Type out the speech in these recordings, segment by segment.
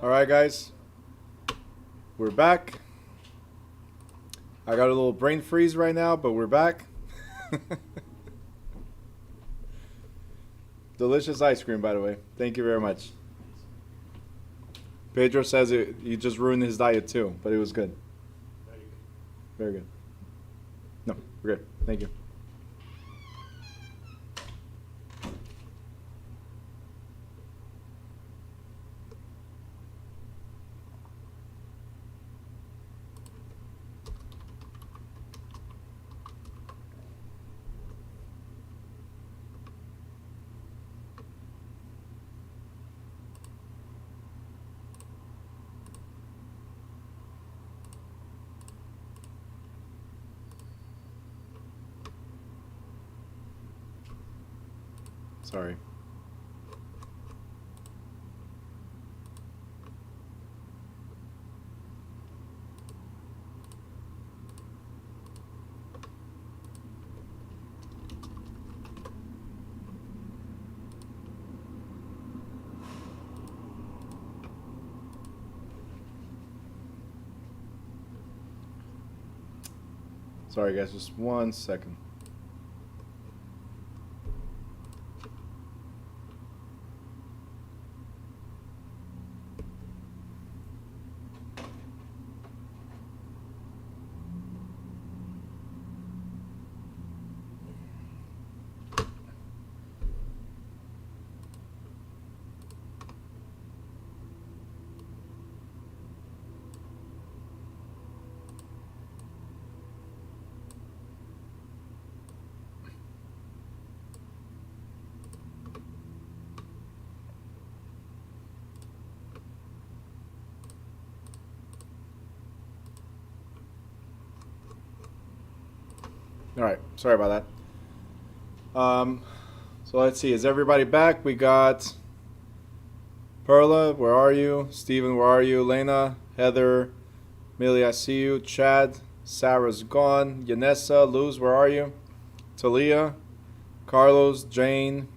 All right, guys, we're back. I got a little brain freeze right now, but we're back. Delicious ice cream, by the way. Thank you very much. Pedro says he just ruined his diet too, but it was good. Very good. No, we're good. Thank you. Sorry. Sorry, guys. Just 1 second. All right. Sorry about that. So let's see. Is everybody back? We got Perla. Where are you? Steven, where are you? Lena, Heather, Millie, I see you. Chad, Sarah's gone. Yanessa, Luz, where are you? Talia, Carlos, Jane,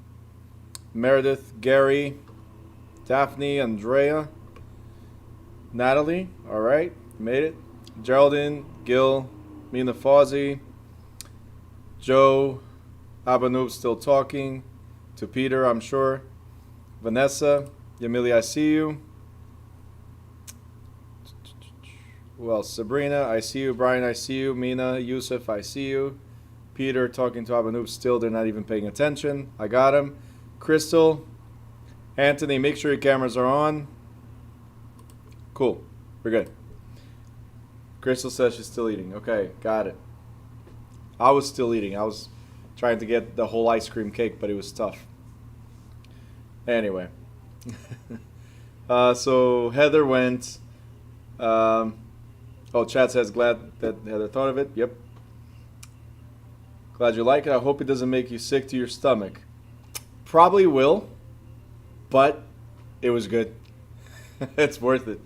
Meredith, Gary, Daphne, Andrea, Natalie. All right. Made it. Geraldine, Gil, Mina Fawzi, Joe, Abanoob still talking. To Peter, I'm sure. Vanessa, Yamili, I see you. Who else? Sabrina, I see you. Brian, I see you. Mina, Yusuf, I see you. Peter talking to Abanoob still. They're not even paying attention. I got him. Crystal, Anthony, make sure your cameras are on. Cool. We're good. Crystal says she's still eating. Okay, got it. I was still eating. I was trying to get the whole ice cream cake, but it was tough. Anyway. So Heather went. Oh, Chad says glad that Heather thought of it. Yep. Glad you like it. I hope it doesn't make you sick to your stomach. Probably will, but it was good. It's worth it.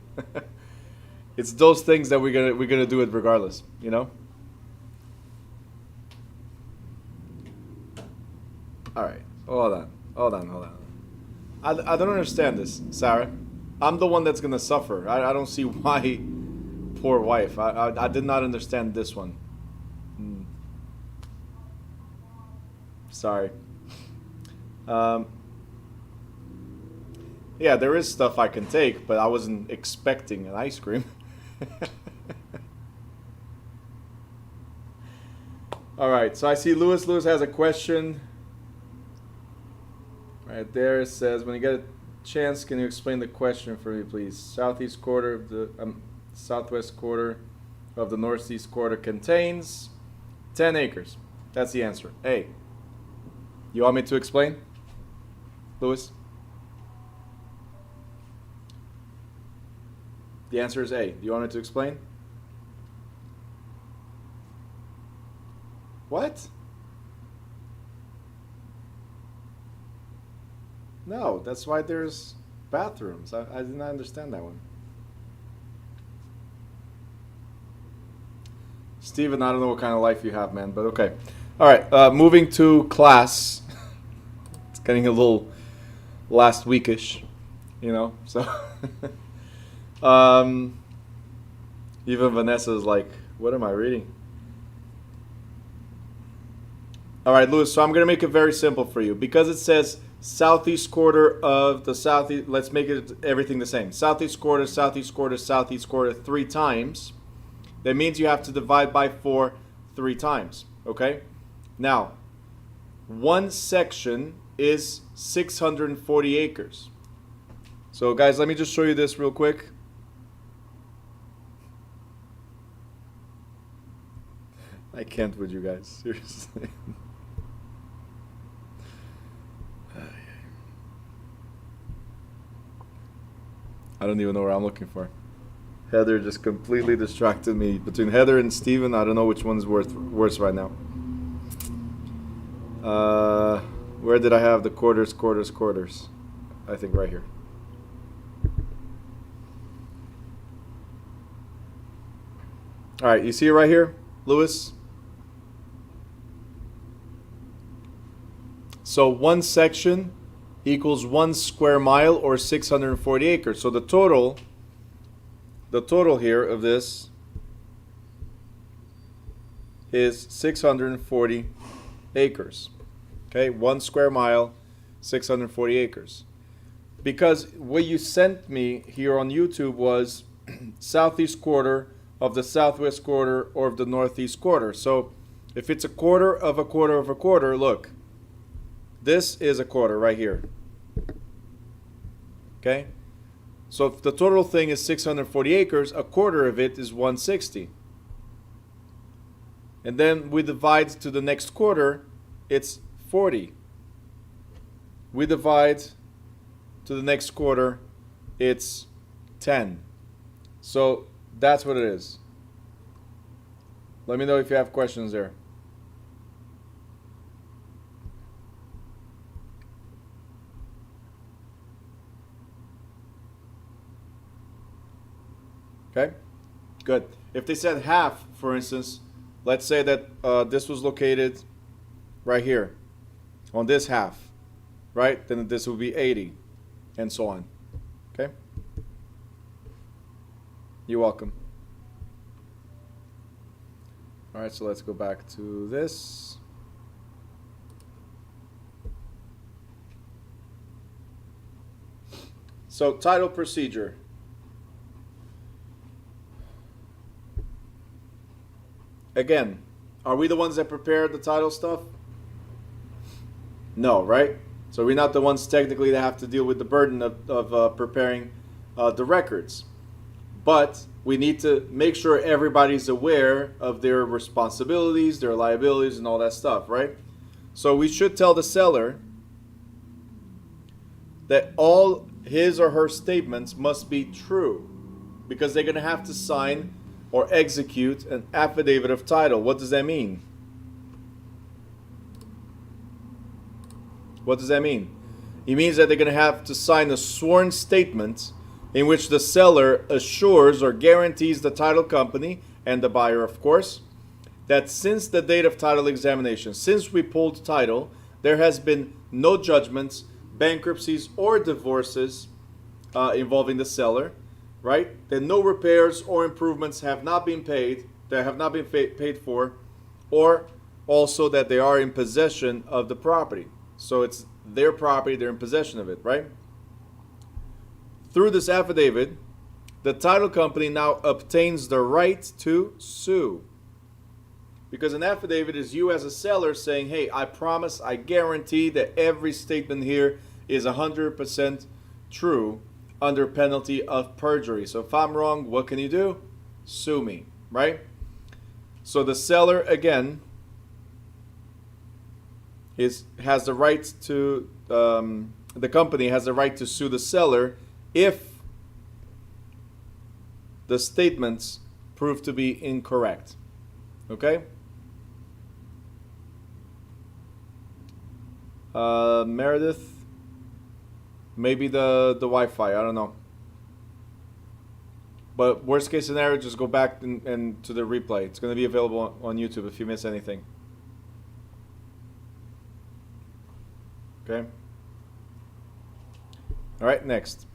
It's those things that we're gonna do it regardless, you know? Alright, hold on. I don't understand this, Sarah. I'm the one that's gonna suffer. I don't see why. Poor wife. I did not understand this one. Sorry. Yeah, there is stuff I can take, but I wasn't expecting an ice cream. Alright, so I see Lewis. Lewis has a question. Right there it says, when you get a chance, can you explain the question for me, please? Southeast quarter of the southwest quarter of the northeast quarter contains 10 acres. That's the answer. A. You want me to explain, Lewis? The answer is A. Do you want me to explain? What? No, that's why there's bathrooms. I did not understand that one. Steven, I don't know what kind of life you have, man, but okay. All right, moving to class. It's getting a little last weekish, you know, so. Um, even Vanessa's like, what am I reading? All right, Louis, so I'm going to make it very simple for you. Because it says southeast quarter of the southeast, let's make it everything the same. Southeast quarter, southeast quarter, southeast quarter 3 times. That means you have to divide by 4 3 times, okay? Now, one section is 640 acres. So guys, let me just show you this real quick. I can't with you guys, seriously. I don't even know where I'm looking for. Heather just completely distracted me. Between Heather and Steven, I don't know which one's worse right now. Where did I have the quarters? I think right here. All right, you see it right here, Louis? So one section equals 1 square mile or 640 acres. So the total here of this is 640 acres. Okay, 1 square mile, 640 acres. Because what you sent me here on YouTube was southeast quarter of the southwest quarter or of the northeast quarter. So if it's a quarter of a quarter of a quarter, look, this is a quarter right here. Okay? So if the total thing is 640 acres, a quarter of it is 160. And then we divide to the next quarter, it's 40. We divide to the next quarter, it's 10. So that's what it is. Let me know if you have questions there. Okay, good. If they said half, for instance, let's say that this was located right here on this half, right? Then this would be 80 and so on. Okay? You're welcome. All right, so let's go back to this. So title procedure. Again, are we the ones that prepared the title stuff? No, right? So we're not the ones technically that have to deal with the burden of preparing the records. But we need to make sure everybody's aware of their responsibilities, their liabilities, and all that stuff, right? So we should tell the seller that all his or her statements must be true, because they're going to have to sign or execute an affidavit of title. What does that mean? What does that mean? It means that they're going to have to sign a sworn statement in which the seller assures or guarantees the title company, and the buyer of course, that since the date of title examination, since we pulled title, there has been no judgments, bankruptcies, or divorces involving the seller, right? That no repairs or improvements have not been paid, that have not been paid for, or also that they are in possession of the property. So it's their property, they're in possession of it, right? Through this affidavit, the title company now obtains the right to sue. Because an affidavit is you as a seller saying, hey, I promise, I guarantee that every statement here is 100% true under penalty of perjury. So if I'm wrong, what can you do? Sue me, right? So the seller, again, has the right to, the company has the right to sue the seller if the statements prove to be incorrect. Okay? Meredith, maybe the Wi-Fi, I don't know. But worst case scenario, just go back and to the replay. It's going to be available on YouTube if you miss anything. Okay? All right, next.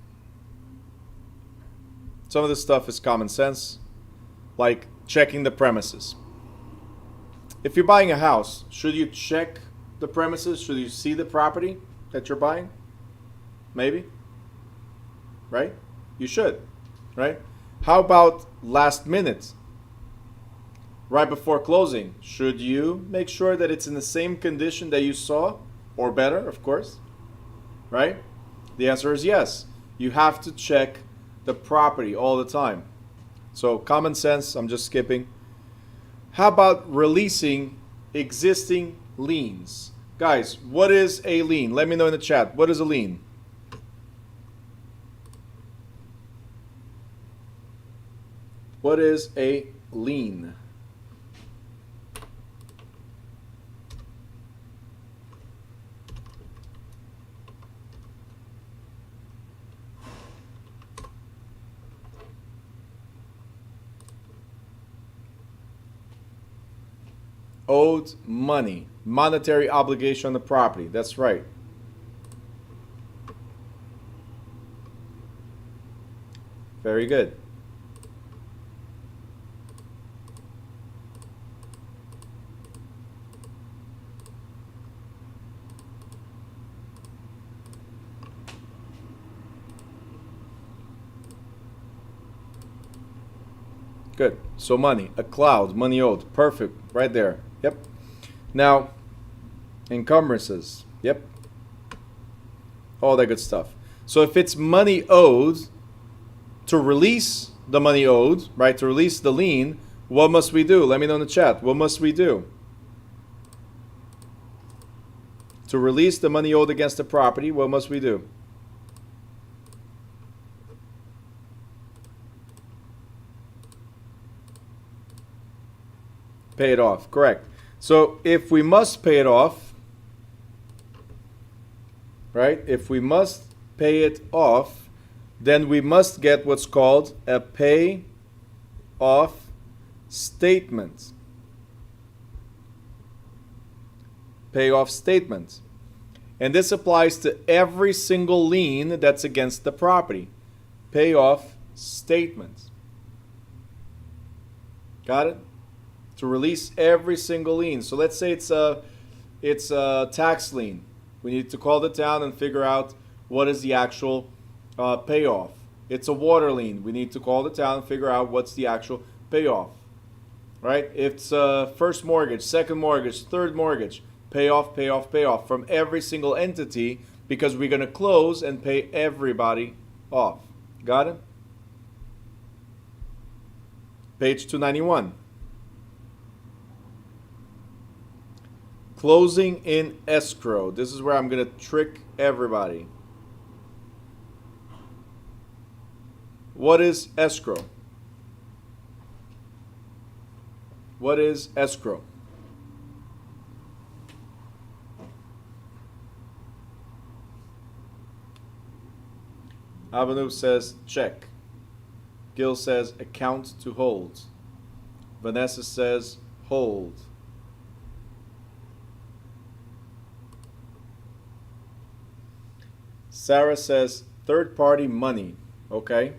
Some of this stuff is common sense, like checking the premises. If you're buying a house, should you check the premises? Should you see the property that you're buying? Maybe. Right? You should. Right? How about last minute? Right before closing, should you make sure that it's in the same condition that you saw, or better, of course? Right? The answer is yes. You have to check the property all the time. So common sense, I'm just skipping. How about releasing existing liens? Guys, what is a lien? Let me know in the chat. What is a lien? What is a lien? Owed money, monetary obligation on the property. That's right. Very good. Good. So money, a cloud, money owed. Perfect. Right there. Yep. Now, encumbrances. Yep. All that good stuff. So if it's money owed, to release the money owed, right, to release the lien, what must we do? Let me know in the chat. What must we do? To release the money owed against the property, what must we do? Pay it off. Correct. So if we must pay it off, right? If we must pay it off, then we must get what's called a pay off statement. Pay off statement. And this applies to every single lien that's against the property. Pay off statement. Got it? To release every single lien. So let's say it's a tax lien. We need to call the town and figure out what is the actual payoff. It's a water lien. We need to call the town and figure out what's the actual payoff. Right? It's first mortgage, second mortgage, third mortgage. Payoff, payoff, payoff from every single entity, because we're going to close and pay everybody off. Got it? Page 291. Closing in escrow. This is where I'm going to trick everybody. What is escrow? What is escrow? Abanu says check. Gil says account to hold. Vanessa says hold. Sarah says third-party money. Okay.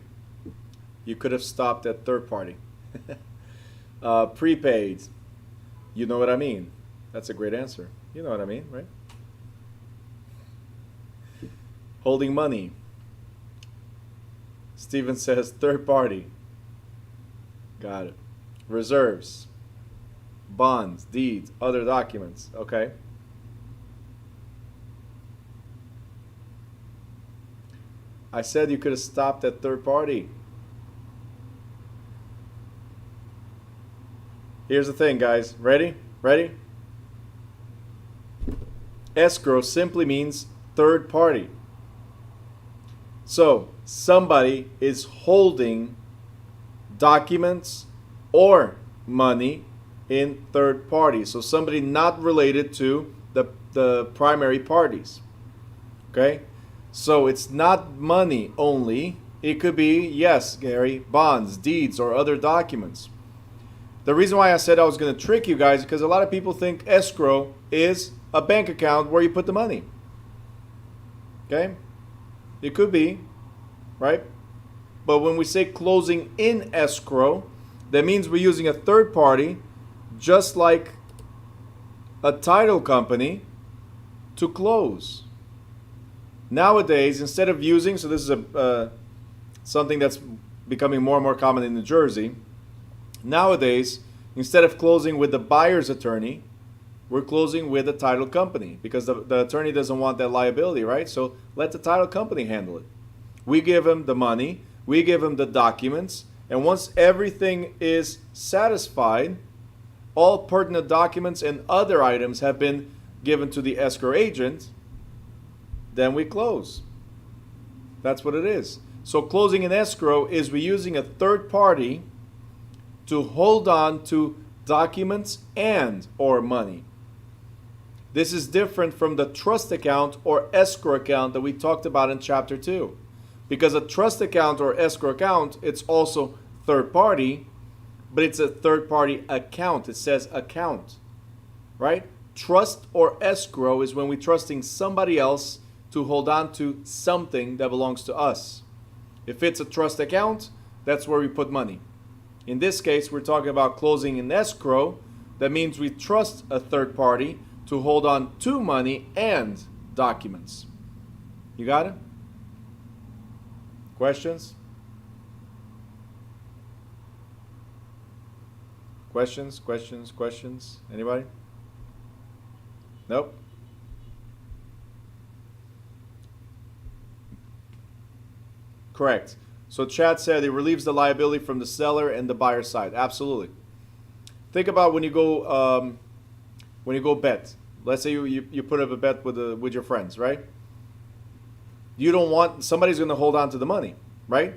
You could have stopped at third party. Prepaid. You know what I mean. That's a great answer. You know what I mean, right? Holding money. Steven says third party. Got it. Reserves. Bonds, deeds, other documents. Okay. I said you could have stopped at third party. Here's the thing, guys. Ready? Ready? Escrow simply means third party. So, somebody is holding documents or money in third party. So, somebody not related to the primary parties. Okay? So, it's not money only. It could be, yes, Gary, bonds, deeds, or other documents. The reason why I said I was going to trick you guys is because a lot of people think escrow is a bank account where you put the money. Okay? It could be, right? But when we say closing in escrow, that means we're using a third party, just like a title company, to close. Nowadays, instead of using, so this is something that's becoming more and more common in New Jersey. Nowadays, instead of closing with the buyer's attorney, we're closing with a title company because the attorney doesn't want that liability, right? So let the title company handle it. We give him the money, we give him the documents, and once everything is satisfied, all pertinent documents and other items have been given to the escrow agent, then we close. That's what it is. So closing in escrow is we're using a third party to hold on to documents and or money. This is different from the trust account or escrow account that we talked about in chapter 2. Because a trust account or escrow account, it's also third party, but it's a third party account. It says account, right? Trust or escrow is when we're trusting somebody else to hold on to something that belongs to us. If it's a trust account, that's where we put money. In this case, we're talking about closing in escrow. That means we trust a third party to hold on to money and documents. You got it? Questions? Questions? Anybody? Nope. Correct. So Chad said it relieves the liability from the seller and the buyer side. Absolutely. Think about when you go bet. Let's say you put up a bet with your friends, right? You don't want somebody's going to hold on to the money, right?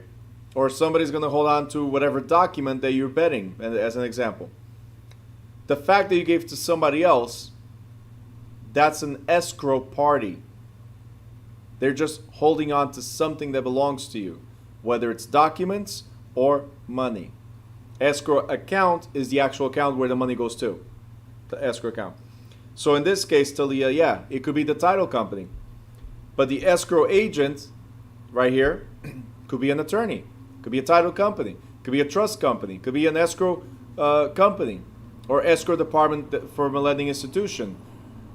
Or somebody's going to hold on to whatever document that you're betting, as an example. The fact that you gave to somebody else, that's an escrow party. They're just holding on to something that belongs to you, whether it's documents or money. Escrow account is the actual account where the money goes to, the escrow account. So in this case, Talia, yeah, it could be the title company. But the escrow agent right here could be an attorney, could be a title company, could be a trust company, could be an escrow company or escrow department from a lending institution.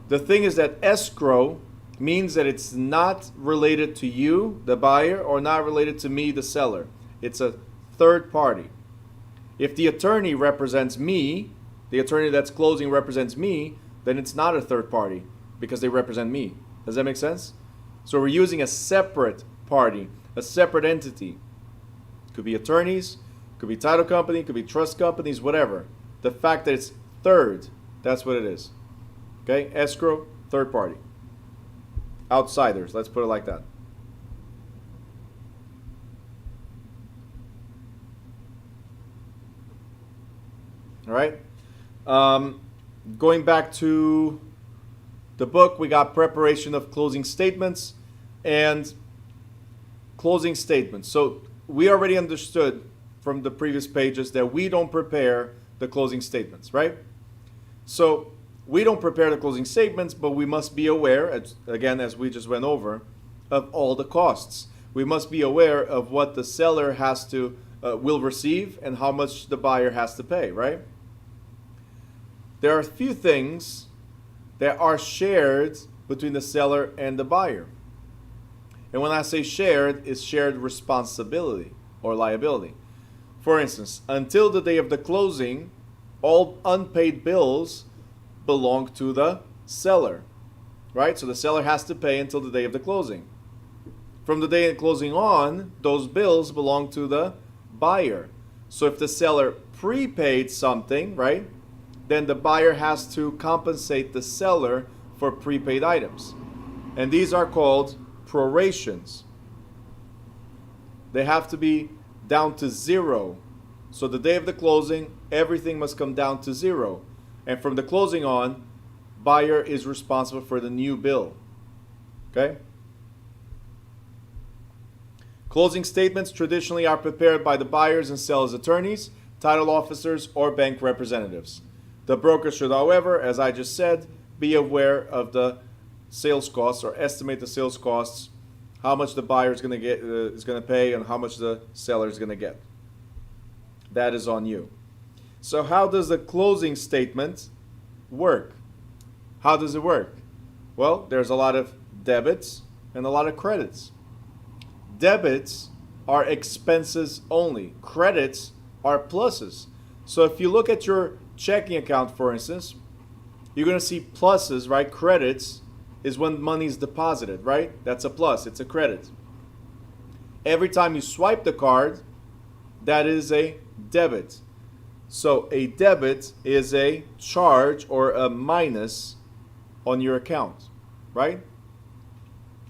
The thing is that escrow means that it's not related to you, the buyer, or not related to me, the seller. It's a third party. If the attorney represents me, the attorney that's closing represents me, then it's not a third party because they represent me. Does that make sense? So we're using a separate party, a separate entity. Could be attorneys, could be title company, could be trust companies, whatever. The fact that it's third, that's what it is. Okay? Escrow, third party. Outsiders, let's put it like that. All right. Going back to the book, we got preparation of closing statements and closing statements. So we already understood from the previous pages that we don't prepare the closing statements, right? So we don't prepare the closing statements, but we must be aware, again, as we just went over, of all the costs. We must be aware of what the seller will receive and how much the buyer has to pay, right? There are a few things that are shared between the seller and the buyer. And when I say shared, it's shared responsibility or liability. For instance, until the day of the closing, all unpaid bills belong to the seller, right? So the seller has to pay until the day of the closing. From the day of closing on, those bills belong to the buyer. So if the seller prepaid something, right, then the buyer has to compensate the seller for prepaid items. And these are called prorations. They have to be down to zero. So the day of the closing, everything must come down to zero. And from the closing on, buyer is responsible for the new bill. Okay? Closing statements traditionally are prepared by the buyers and sellers' attorneys, title officers, or bank representatives. The broker should, however, as I just said, be aware of the sales costs or estimate the sales costs, how much the buyer is going to pay and how much the seller is going to get. That is on you. So how does the closing statement work? How does it work? Well, there's a lot of debits and a lot of credits. Debits are expenses only. Credits are pluses. So if you look at your checking account, for instance, you're going to see pluses, right? Credits is when money is deposited, right? That's a plus. It's a credit. Every time you swipe the card, that is a debit. So a debit is a charge or a minus on your account, right?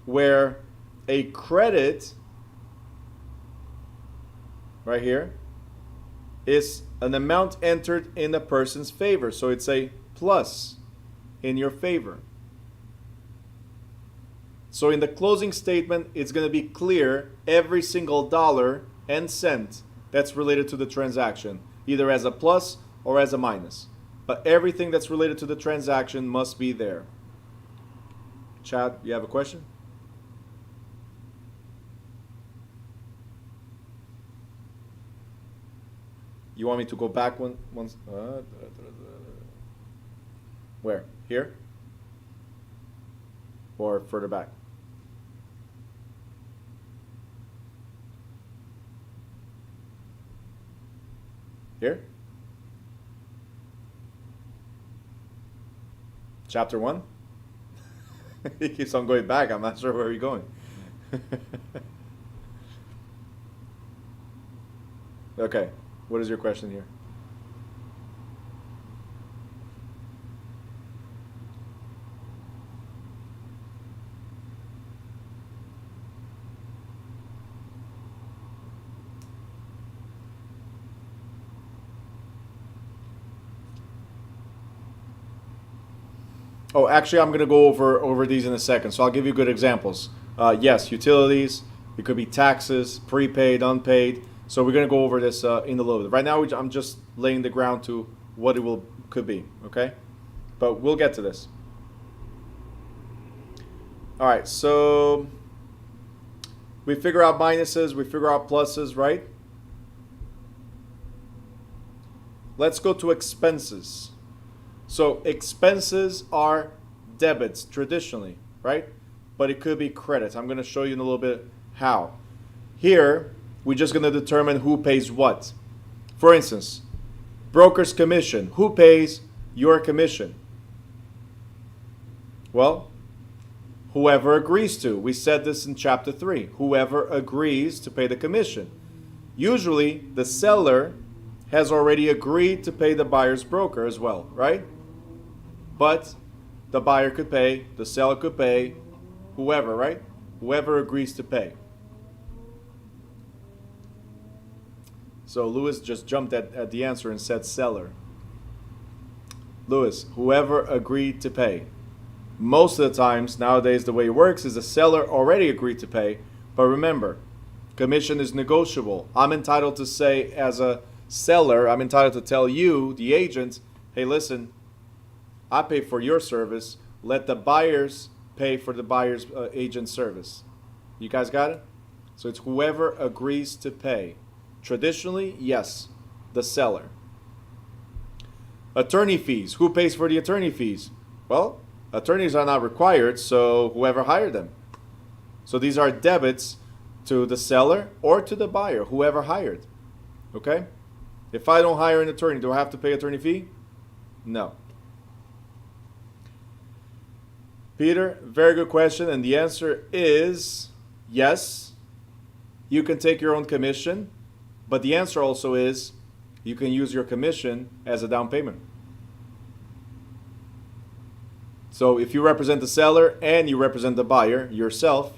Where a credit, right here, is an amount entered in a person's favor. So it's a plus in your favor. So in the closing statement, it's going to be clear every single dollar and cent that's related to the transaction, either as a plus or as a minus. But everything that's related to the transaction must be there. Chad, you have a question? You want me to go back once? Where? Here? Or further back? Here? Chapter 1? He keeps on going back. I'm not sure where you're going. Okay. What is your question here? Oh, actually, I'm going to go over these in a second. So I'll give you good examples. Yes, utilities. It could be taxes, prepaid, unpaid. So we're going to go over this in a little bit. Right now, I'm just laying the ground to what it could be, okay? But we'll get to this. All right, so we figure out minuses, we figure out pluses, right? Let's go to expenses. So expenses are debits traditionally, right? But it could be credits. I'm going to show you in a little bit how. Here, we're just going to determine who pays what. For instance, broker's commission. Who pays your commission? Well, whoever agrees to. We said this in chapter 3. Whoever agrees to pay the commission. Usually, the seller has already agreed to pay the buyer's broker as well, right? But the buyer could pay, the seller could pay, whoever, right? Whoever agrees to pay. So Lewis just jumped at the answer and said seller. Lewis, whoever agreed to pay. Most of the times, nowadays, the way it works is the seller already agreed to pay. But remember, commission is negotiable. I'm entitled to say, as a seller, I'm entitled to tell you, the agent, hey, listen, I pay for your service. Let the buyers pay for the buyer's agent service. You guys got it? So it's whoever agrees to pay. Traditionally, yes, the seller. Attorney fees. Who pays for the attorney fees? Well, attorneys are not required, so whoever hired them. So these are debits to the seller or to the buyer, whoever hired. Okay? If I don't hire an attorney, do I have to pay attorney fee? No. Peter, very good question, and the answer is yes. You can take your own commission, but the answer also is you can use your commission as a down payment. So if you represent the seller and you represent the buyer yourself,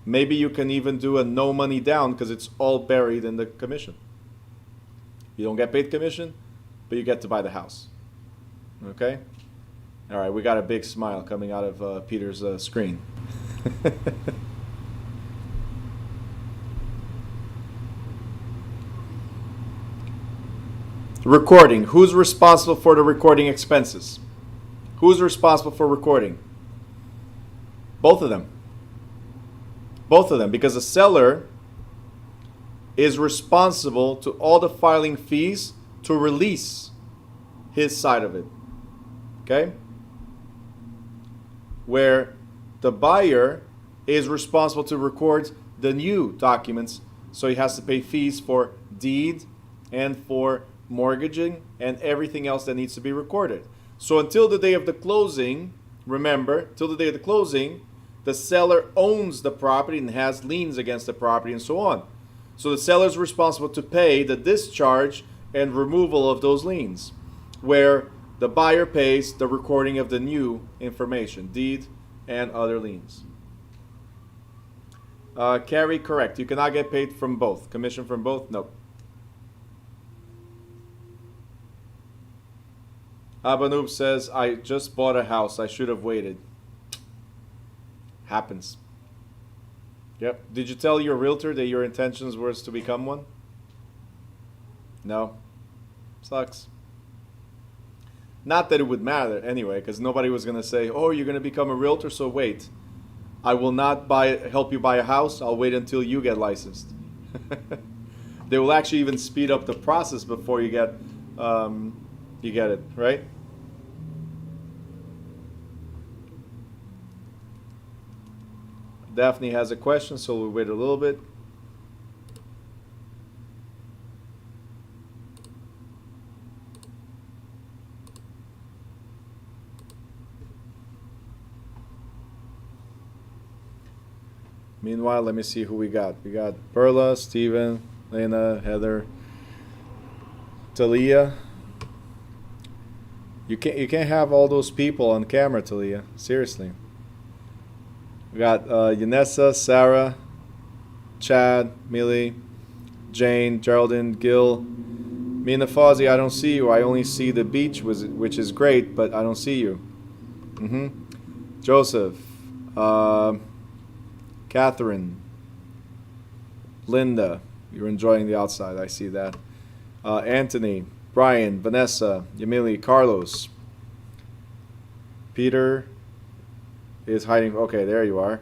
maybe you can even do a no money down because it's all buried in the commission. You don't get paid commission, but you get to buy the house. Okay? All right, we got a big smile coming out of Peter's screen. Recording. Who's responsible for the recording expenses? Who's responsible for recording? Both of them. Both of them, because the seller is responsible to all the filing fees to release his side of it. Okay? Where the buyer is responsible to record the new documents, so he has to pay fees for deed and for mortgaging and everything else that needs to be recorded. So until the day of the closing, remember, till the day of the closing, the seller owns the property and has liens against the property and so on. So the seller is responsible to pay the discharge and removal of those liens, where the buyer pays the recording of the new information, deed and other liens. Carrie, correct. You cannot get paid from both. Commission from both? No. Abanoob says, I just bought a house. I should have waited. Happens. Yep. Did you tell your realtor that your intentions were to become one? No. Sucks. Not that it would matter anyway, because nobody was going to say, oh, you're going to become a realtor, so wait. I will not help you buy a house. I'll wait until you get licensed. They will actually even speed up the process before you get it, right? Daphne has a question, so we'll wait a little bit. Meanwhile, let me see who we got. We got Perla, Steven, Lena, Heather, Talia. You can't have all those people on camera, Talia. Seriously. We got Yanessa, Sarah, Chad, Millie, Jane, Geraldine, Gil, Mina Fozzie. I don't see you. I only see the beach, which is great, but I don't see you. Joseph, Catherine, Linda. You're enjoying the outside. I see that. Anthony, Brian, Vanessa, Yamili, Carlos. Peter is hiding. Okay, there you are.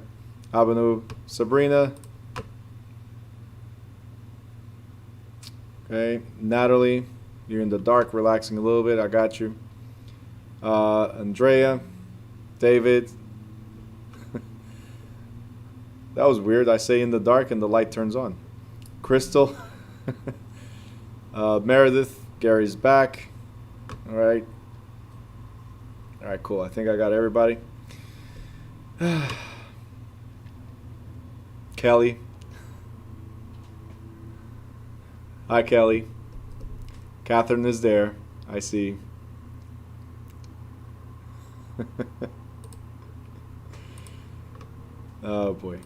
Abanu, Sabrina. Okay, Natalie, you're in the dark, relaxing a little bit. I got you. Andrea, David. That was weird. I say in the dark and the light turns on. Crystal. Meredith, Gary's back. All right. All right, cool. I think I got everybody. Kelly. Hi, Kelly. Catherine is there. I see. Oh, boy.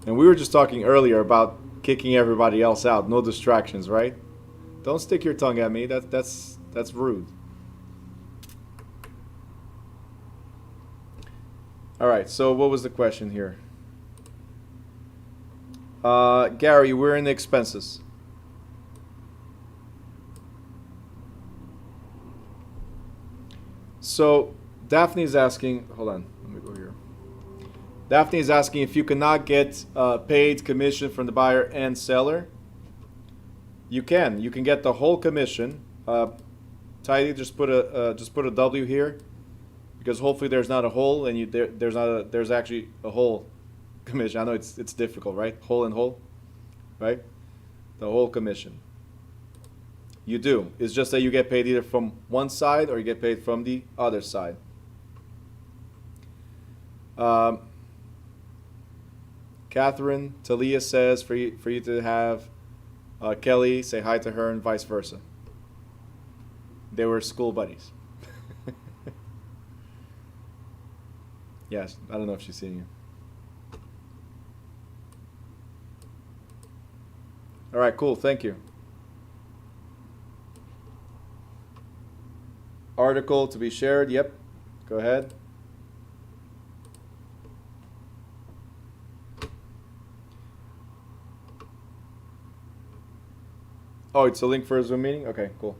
And we were just talking earlier about kicking everybody else out. No distractions, right? Don't stick your tongue at me. That's rude. All right, so what was the question here? Gary, we're in the expenses. So Daphne's asking, hold on, let me go here. Daphne is asking if you cannot get paid commission from the buyer and seller. You can. You can get the whole commission. Tidy, just put a W here, because hopefully there's not a hole, and there's actually a whole commission. I know it's difficult, right? Whole and whole, right? The whole commission. You do. It's just that you get paid either from one side or you get paid from the other side. Catherine, Talia says for you to have Kelly say hi to her and vice versa. They were school buddies. Yes, I don't know if she's seeing you. All right, cool. Thank you. Article to be shared. Yep. Go ahead. Oh, it's a link for a Zoom meeting? Okay, cool.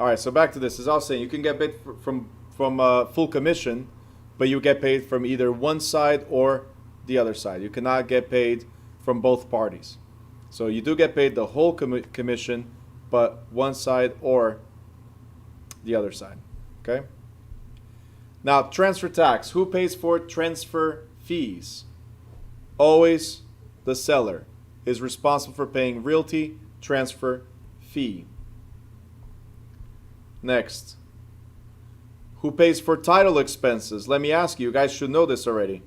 All right, so back to this. As I was saying, you can get paid from full commission, but you get paid from either one side or the other side. You cannot get paid from both parties. So you do get paid the whole commission, but one side or the other side. Okay? Now, transfer tax. Who pays for transfer fees? Always the seller is responsible for paying realty transfer fee. Next. Who pays for title expenses? Let me ask you, you guys should know this already.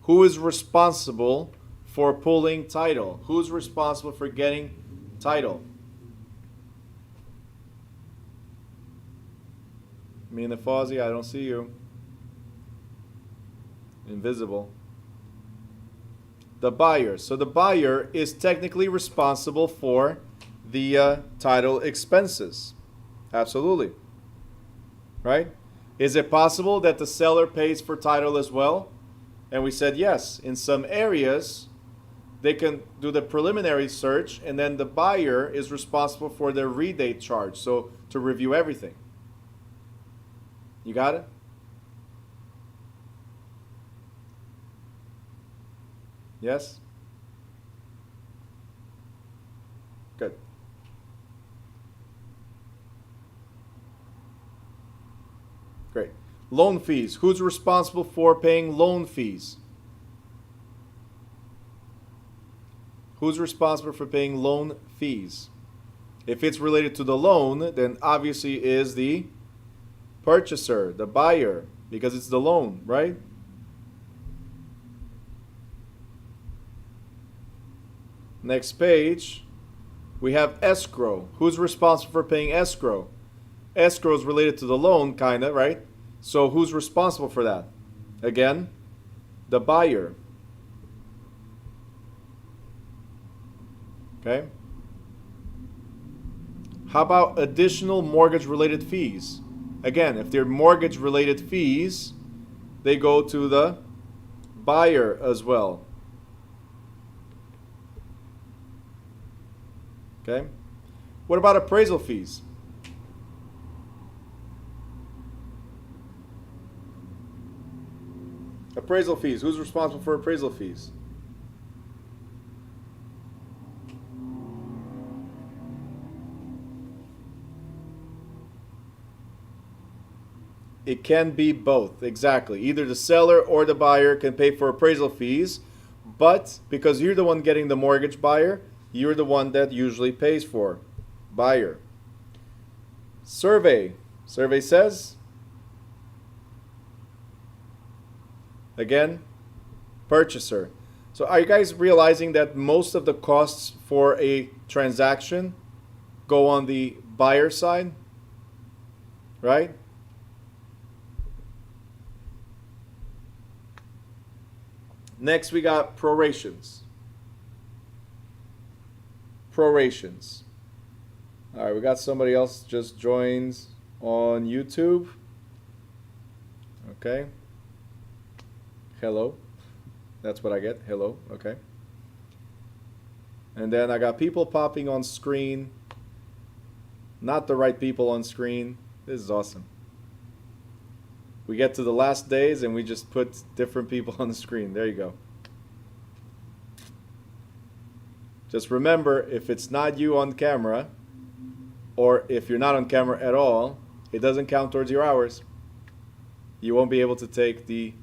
Who is responsible for pulling title? Who's responsible for getting title? Mina Fozzie, I don't see you. Invisible. The buyer. So the buyer is technically responsible for the title expenses. Absolutely. Right? Is it possible that the seller pays for title as well? And we said yes. In some areas, they can do the preliminary search, and then the buyer is responsible for the redate charge, so to review everything. You got it? Yes? Good. Great. Loan fees. Who's responsible for paying loan fees? Who's responsible for paying loan fees? If it's related to the loan, then obviously is the purchaser, the buyer, because it's the loan, right? Next page, we have escrow. Who's responsible for paying escrow? Escrow is related to the loan, kind of, right? So who's responsible for that? Again, the buyer. Okay. How about additional mortgage-related fees? Again, if they're mortgage-related fees, they go to the buyer as well. Okay. What about appraisal fees? Appraisal fees. Who's responsible for appraisal fees? It can be both, exactly. Either the seller or the buyer can pay for appraisal fees, but because you're the one getting the mortgage buyer, you're the one that usually pays for buyer. Survey. Survey says, again, purchaser. So are you guys realizing that most of the costs for a transaction go on the buyer side? Right? Next, we got prorations. Prorations. All right, we got somebody else just joined on YouTube. Okay. Hello. That's what I get. Hello. Okay. And then I got people popping on screen. Not the right people on screen. This is awesome. We get to the last days and we just put different people on the screen. There you go. Just remember, if it's not you on camera, or if you're not on camera at all, it doesn't count towards your hours. You won't be able to take the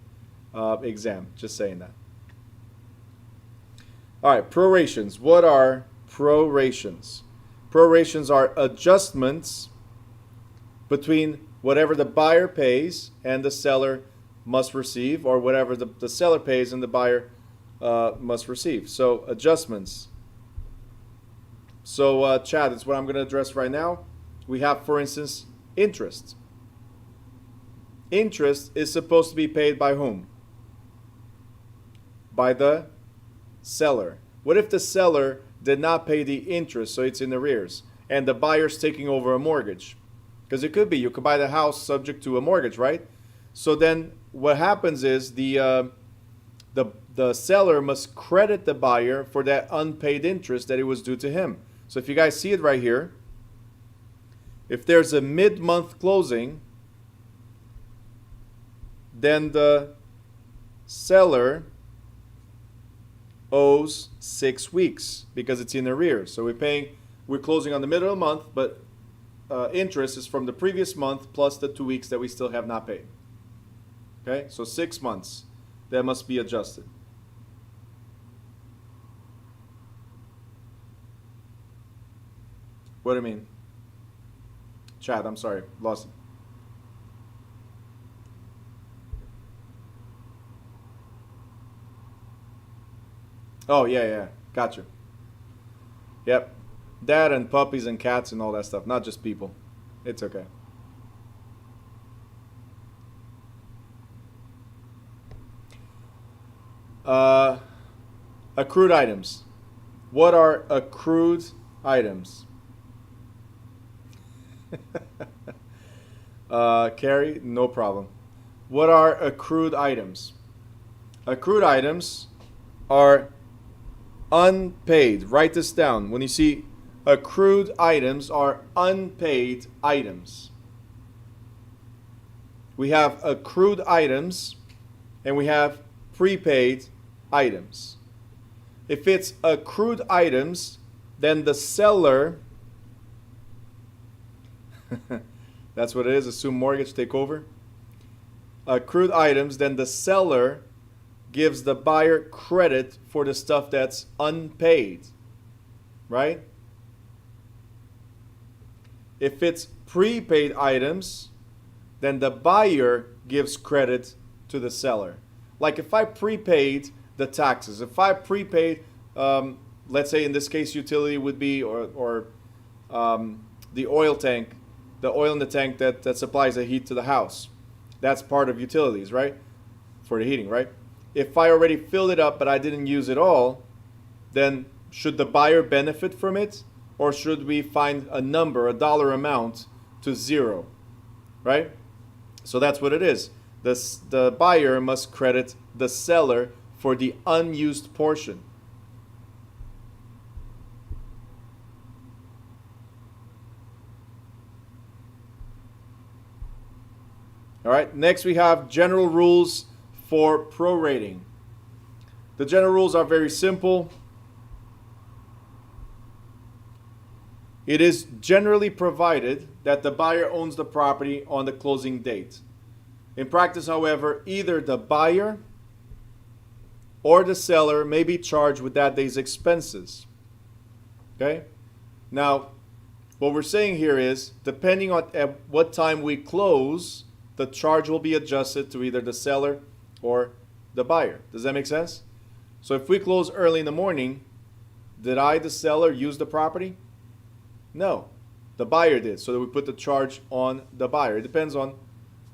exam. Just saying that. All right, prorations. What are prorations? Prorations are adjustments between whatever the buyer pays and the seller must receive, or whatever the seller pays and the buyer must receive. So adjustments. So Chad, it's what I'm going to address right now. We have, for instance, interest. Interest is supposed to be paid by whom? By the seller. What if the seller did not pay the interest, so it's in arrears, and the buyer's taking over a mortgage? Because it could be, you could buy the house subject to a mortgage, right? So then what happens is the seller must credit the buyer for that unpaid interest that it was due to him. So if you guys see it right here, If there's a mid-month closing, then the seller owes 6 weeks because it's in arrears. So we're closing on the middle of the month, but interest is from the previous month plus the 2 weeks that we still have not paid. Okay, so 6 months. That must be adjusted. What do you mean? Chad, I'm sorry, lost it. Oh, yeah, gotcha. Yep, that and puppies and cats and all that stuff, not just people. It's okay. Accrued items. What are accrued items? Carrie, no problem. What are accrued items? Accrued items are unpaid. Write this down. When you see accrued items are unpaid items. We have accrued items and we have prepaid items. If it's accrued items, then the seller that's what it is, assume mortgage, take over. Accrued items, then the seller gives the buyer credit for the stuff that's unpaid, right? If it's prepaid items, then the buyer gives credit to the seller. Like if I prepaid the taxes, if I prepaid, let's say in this case utility would be, or the oil tank, the oil in the tank that supplies the heat to the house. That's part of utilities, right? For the heating, right? If I already filled it up but I didn't use it all, then should the buyer benefit from it? Or should we find a number, a dollar amount to zero, right? So that's what it is. The buyer must credit the seller for the unused portion. All right, next we have general rules for prorating. The general rules are very simple. It is generally provided that the buyer owns the property on the closing date. In practice, however, either the buyer or the seller may be charged with that day's expenses. Okay? Now, what we're saying here is, depending on at what time we close, the charge will be adjusted to either the seller or the buyer. Does that make sense? So if we close early in the morning, did I, the seller, use the property? No, the buyer did. So that we put the charge on the buyer. It depends on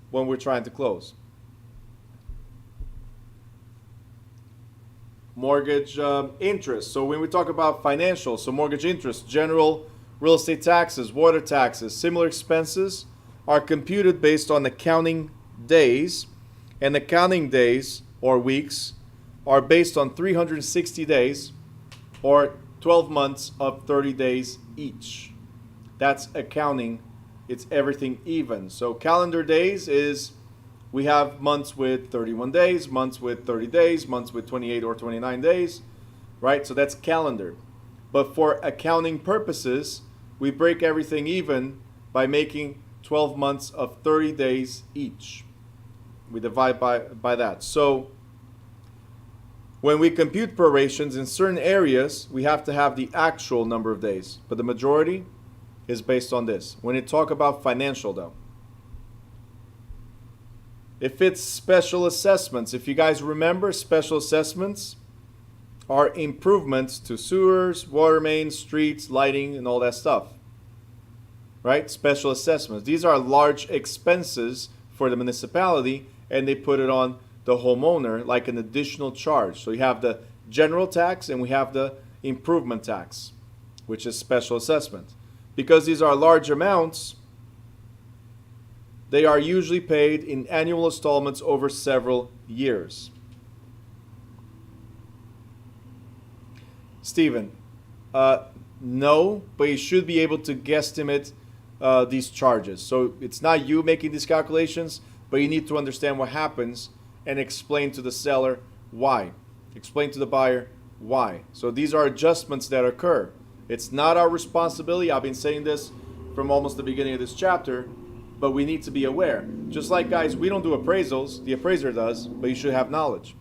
when we're trying to close. Mortgage interest. So when we talk about financial, so mortgage interest, general real estate taxes, water taxes, similar expenses are computed based on the counting days, and the counting days or weeks are based on 360 days or 12 months of 30 days each. That's accounting. It's everything even. So calendar days is, we have months with 31 days, months with 30 days, months with 28 or 29 days, right? So that's calendar. But for accounting purposes, we break everything even by making 12 months of 30 days each. We divide by that. So when we compute prorations in certain areas, we have to have the actual number of days, but the majority is based on this. When you talk about financial though, if it's special assessments, if you guys remember, special assessments are improvements to sewers, water mains, streets, lighting, and all that stuff. Right? Special assessments. These are large expenses for the municipality, and they put it on the homeowner like an additional charge. So you have the general tax and we have the improvement tax, which is special assessment. Because these are large amounts, they are usually paid in annual installments over several years. Stephen, no, but you should be able to guesstimate these charges. So it's not you making these calculations, but you need to understand what happens and explain to the seller why. Explain to the buyer why. So these are adjustments that occur. It's not our responsibility. I've been saying this from almost the beginning of this chapter, but we need to be aware. Just like, guys, we don't do appraisals. The appraiser does, but you should have knowledge,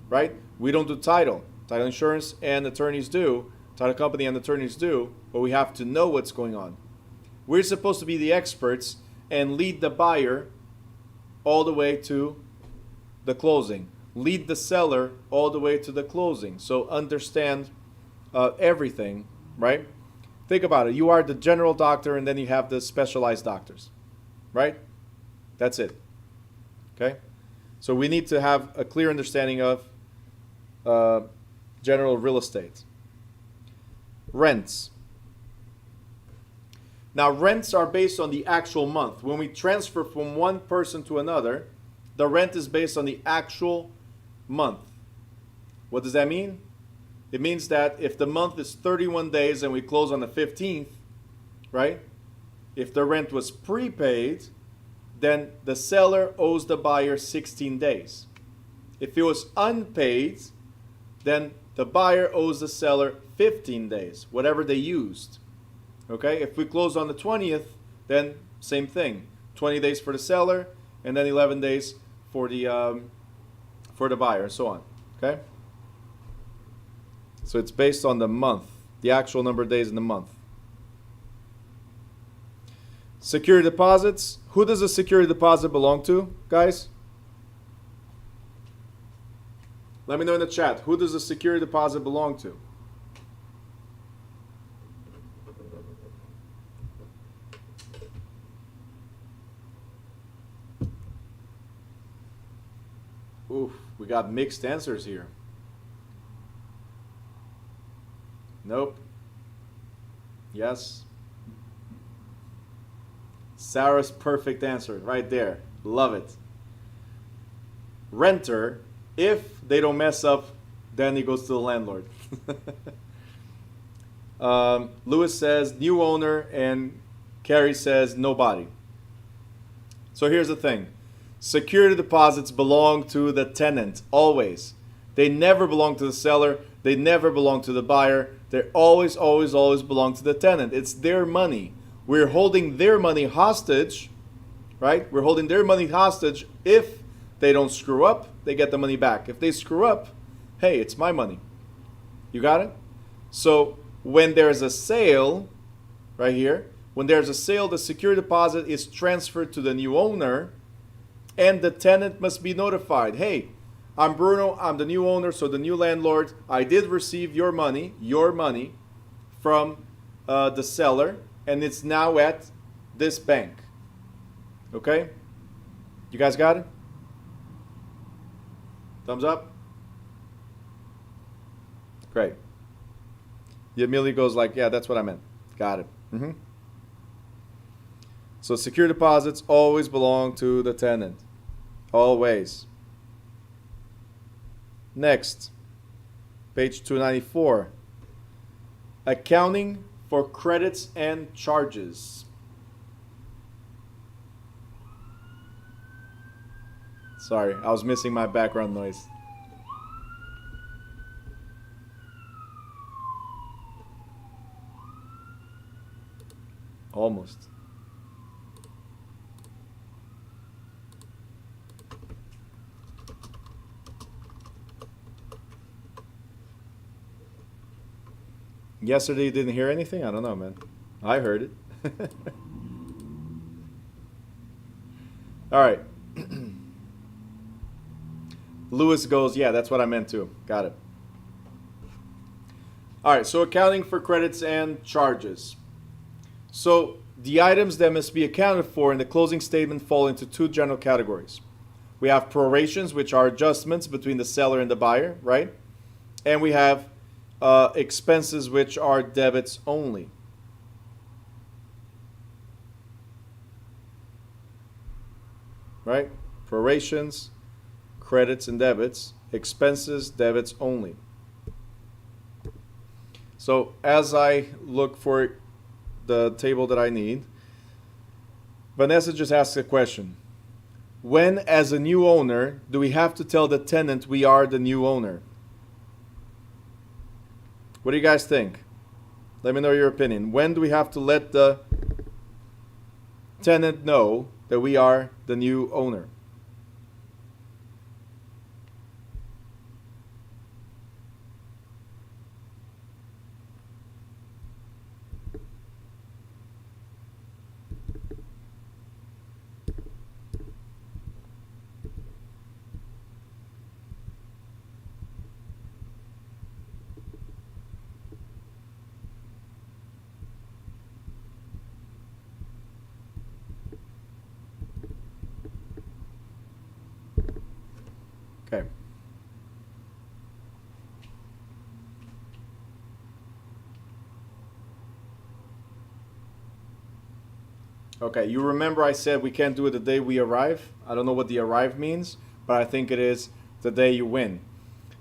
right? We don't do title. Title insurance and attorneys do. Title company and attorneys do, but we have to know what's going on. We're supposed to be the experts and lead the buyer all the way to the closing. Lead the seller all the way to the closing. So understand everything, right? Think about it. You are the general doctor, and then you have the specialized doctors, right? That's it. Okay? So we need to have a clear understanding of general real estate. Rents. Now, rents are based on the actual month. When we transfer from one person to another, the rent is based on the actual month. What does that mean? It means that if the month is 31 days and we close on the 15th, right? If the rent was prepaid, then the seller owes the buyer 16 days. If it was unpaid, then the buyer owes the seller 15 days, whatever they used. Okay, if we close on the 20th, then same thing. 20 days for the seller, and then 11 days for the buyer, and so on. Okay? So it's based on the month, the actual number of days in the month. Security deposits. Who does a security deposit belong to, guys? Let me know in the chat. Who does a security deposit belong to? Oof, we got mixed answers here. Nope. Yes. Sarah's perfect answer right there. Love it. Renter, if they don't mess up, then it goes to the landlord. Lewis says new owner, and Carrie says nobody. So here's the thing. Security deposits belong to the tenant, always. They never belong to the seller. They never belong to the buyer. They always, always, always belong to the tenant. It's their money. We're holding their money hostage, right? We're holding their money hostage. If they don't screw up, they get the money back. If they screw up, hey, it's my money. You got it? So when there's a sale, right here, when there's a sale, the security deposit is transferred to the new owner, and the tenant must be notified. Hey, I'm Bruno, I'm the new owner, so the new landlord, I did receive your money from the seller, and it's now at this bank. Okay? You guys got it? Thumbs up? Great. Amelia goes like, yeah, that's what I meant. Got it. Mm-hmm. So security deposits always belong to the tenant. Always. Next, page 294. Accounting for credits and charges. Sorry, I was missing my background noise. Almost. Yesterday you didn't hear anything? I don't know, man. I heard it. All right. Lewis goes, yeah, that's what I meant too. Got it. All right, so accounting for credits and charges. So the items that must be accounted for in the closing statement fall into two general categories. We have prorations, which are adjustments between the seller and the buyer, right? And we have expenses, which are debits only. Right? Prorations, credits and debits, expenses, debits only. So as I look for the table that I need, Vanessa just asked a question. When, as a new owner, do we have to tell the tenant we are the new owner? What do you guys think? Let me know your opinion. When do we have to let the tenant know that we are the new owner? Okay. Okay, you remember I said we can't do it the day we arrive? I don't know what the arrive means, but I think it is the day you win.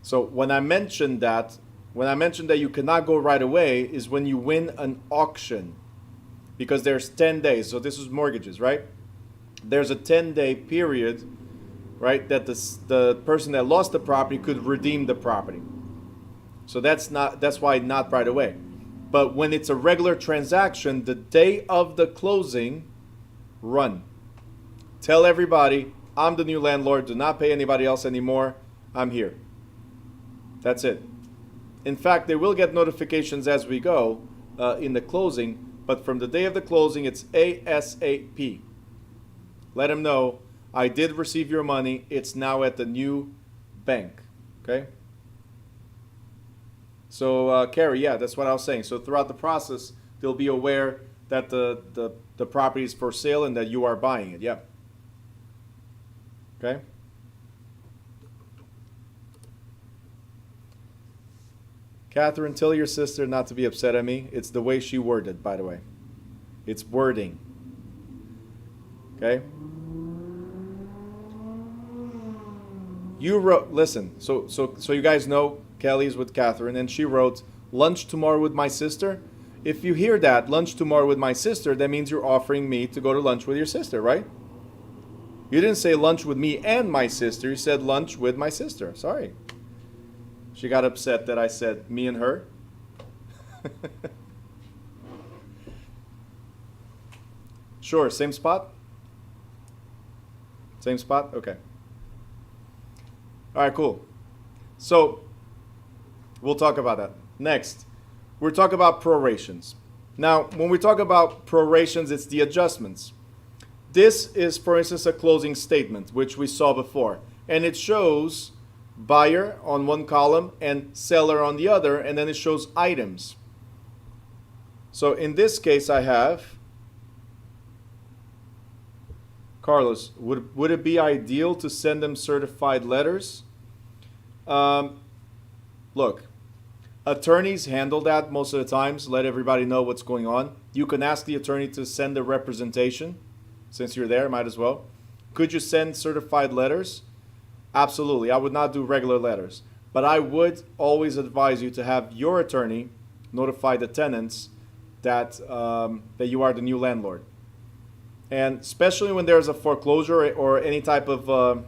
So when I mentioned that you cannot go right away is when you win an auction, because there's 10 days. So this is mortgages, right? There's a 10-day period, right, that the person that lost the property could redeem the property. So that's why not right away. But when it's a regular transaction, the day of the closing, run. Tell everybody, I'm the new landlord, do not pay anybody else anymore, I'm here. That's it. In fact, they will get notifications as we go in the closing, but from the day of the closing, it's ASAP. Let them know, I did receive your money, it's now at the new bank, okay? So, Carrie, yeah, that's what I was saying. So throughout the process, they'll be aware that the property is for sale and that you are buying it, yeah. Okay? Catherine, tell your sister not to be upset at me. It's the way she worded, by the way. It's wording. Okay? You wrote, listen, so you guys know Kelly's with Catherine, and she wrote, lunch tomorrow with my sister. If you hear that, lunch tomorrow with my sister, that means you're offering me to go to lunch with your sister, right? You didn't say lunch with me and my sister. You said lunch with my sister. Sorry. She got upset that I said me and her. Sure, same spot? Same spot? Okay. All right, cool. So, we'll talk about that. Next, we're talking about prorations. Now, when we talk about prorations, it's the adjustments. This is, for instance, a closing statement, which we saw before. And it shows buyer on one column and seller on the other, and then it shows items. So in this case, I have, Carlos, would it be ideal to send them certified letters? Look, attorneys handle that most of the times, let everybody know what's going on. You can ask the attorney to send a representation. Since you're there, might as well. Could you send certified letters? Absolutely. I would not do regular letters. But I would always advise you to have your attorney notify the tenants that, that you are the new landlord. And especially when there's a foreclosure or any type of,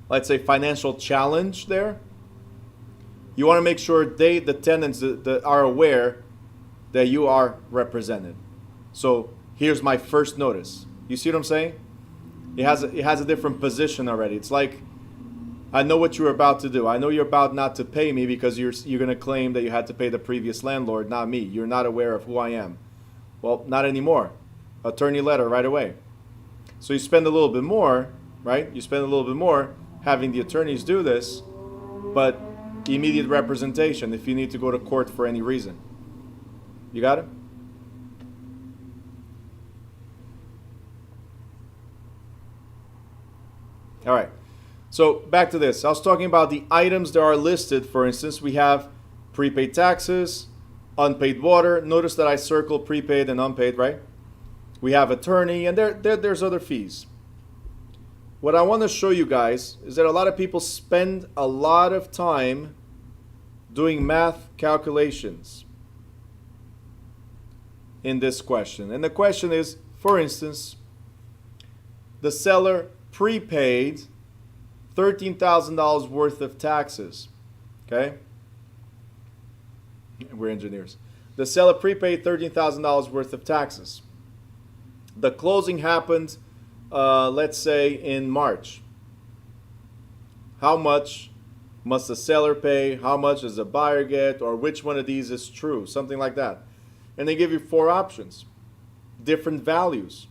let's say, financial challenge there, you want to make sure the tenants are aware that you are represented. So here's my first notice. You see what I'm saying? It has a different position already. It's like, I know what you're about to do. I know you're about not to pay me because you're going to claim that you had to pay the previous landlord, not me. You're not aware of who I am. Well, not anymore. Attorney letter right away. So you spend a little bit more, right? You spend a little bit more having the attorneys do this, but immediate representation if you need to go to court for any reason. You got it? All right, so back to this. I was talking about the items that are listed. For instance, we have prepaid taxes, unpaid water. Notice that I circled prepaid and unpaid, right? We have attorney, and there's other fees. What I want to show you guys is that a lot of people spend a lot of time doing math calculations in this question. And the question is, for instance, The seller prepaid $13,000 worth of taxes. Okay? We're engineers. The seller prepaid $13,000 worth of taxes. The closing happened, let's say, in March. How much must the seller pay? How much does the buyer get? Or which one of these is true? Something like that. And they give you 4 options, different values.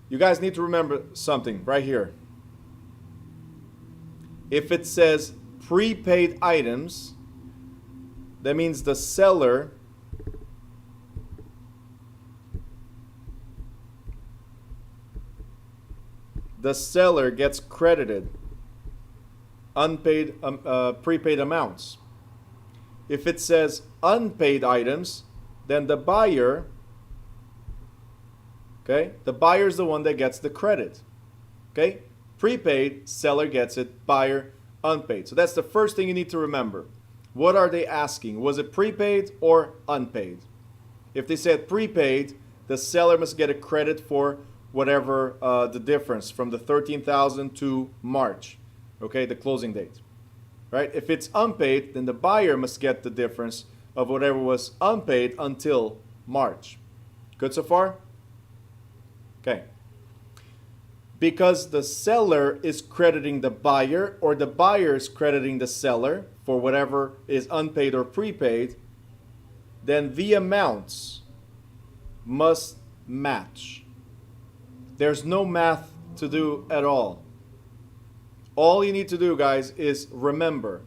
You guys need to remember something right here. If it says prepaid items, that means the seller gets credited unpaid prepaid amounts. If it says unpaid items, then the buyer, okay, the buyer is the one that gets the credit. Okay? Prepaid, seller gets it, buyer, unpaid. So that's the first thing you need to remember. What are they asking? Was it prepaid or unpaid? If they said prepaid, the seller must get a credit for whatever the difference from the $13,000 to March, okay, the closing date, right? If it's unpaid, then the buyer must get the difference of whatever was unpaid until March. Good so far? Okay. Because the seller is crediting the buyer or the buyer is crediting the seller for whatever is unpaid or prepaid, then the amounts must match. There's no math to do at all. All you need to do, guys, is remember,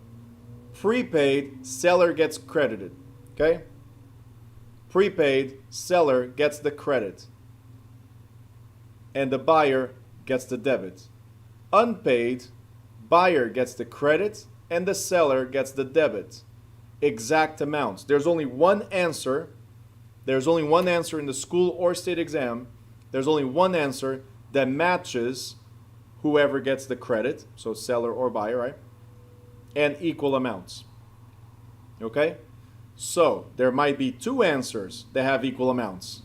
prepaid, seller gets credited, okay? Prepaid, seller gets the credit, and the buyer gets the debit. Unpaid, buyer gets the credit, and the seller gets the debit. Exact amounts. There's only one answer. There's only one answer in the school or state exam. There's only one answer that matches whoever gets the credit, so seller or buyer, right? And equal amounts. Okay? So there might be 2 answers that have equal amounts.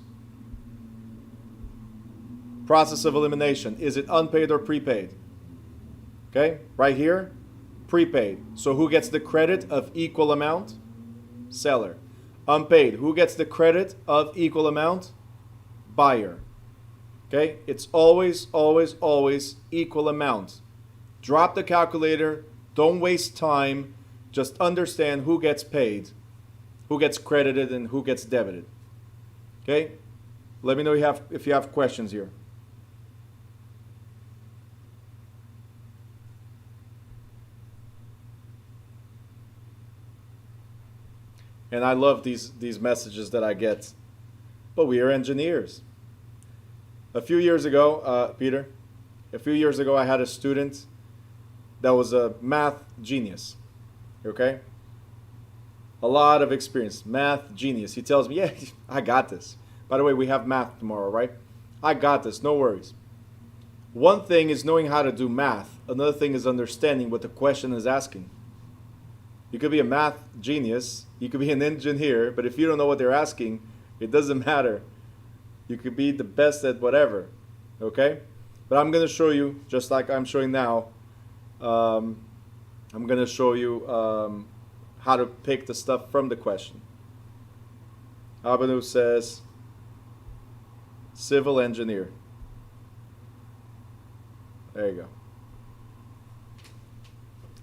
Process of elimination. Is it unpaid or prepaid? Okay? Right here, prepaid. So who gets the credit of equal amount? Seller. Unpaid. Who gets the credit of equal amount? Buyer. Okay? It's always, always, always equal amount. Drop the calculator. Don't waste time. Just understand who gets paid, who gets credited, and who gets debited. Okay? Let me know if you have questions here. And I love these messages that I get. But we are engineers. A few years ago, Peter, I had a student that was a math genius. Okay? A lot of experience. Math genius. He tells me, yeah, I got this. By the way, we have math tomorrow, right? I got this. No worries. One thing is knowing how to do math. Another thing is understanding what the question is asking. You could be a math genius. You could be an engineer. But if you don't know what they're asking, it doesn't matter. You could be the best at whatever. Okay? But I'm going to show you, just like I'm showing now, I'm going to show you how to pick the stuff from the question. Abanu says, civil engineer. There you go.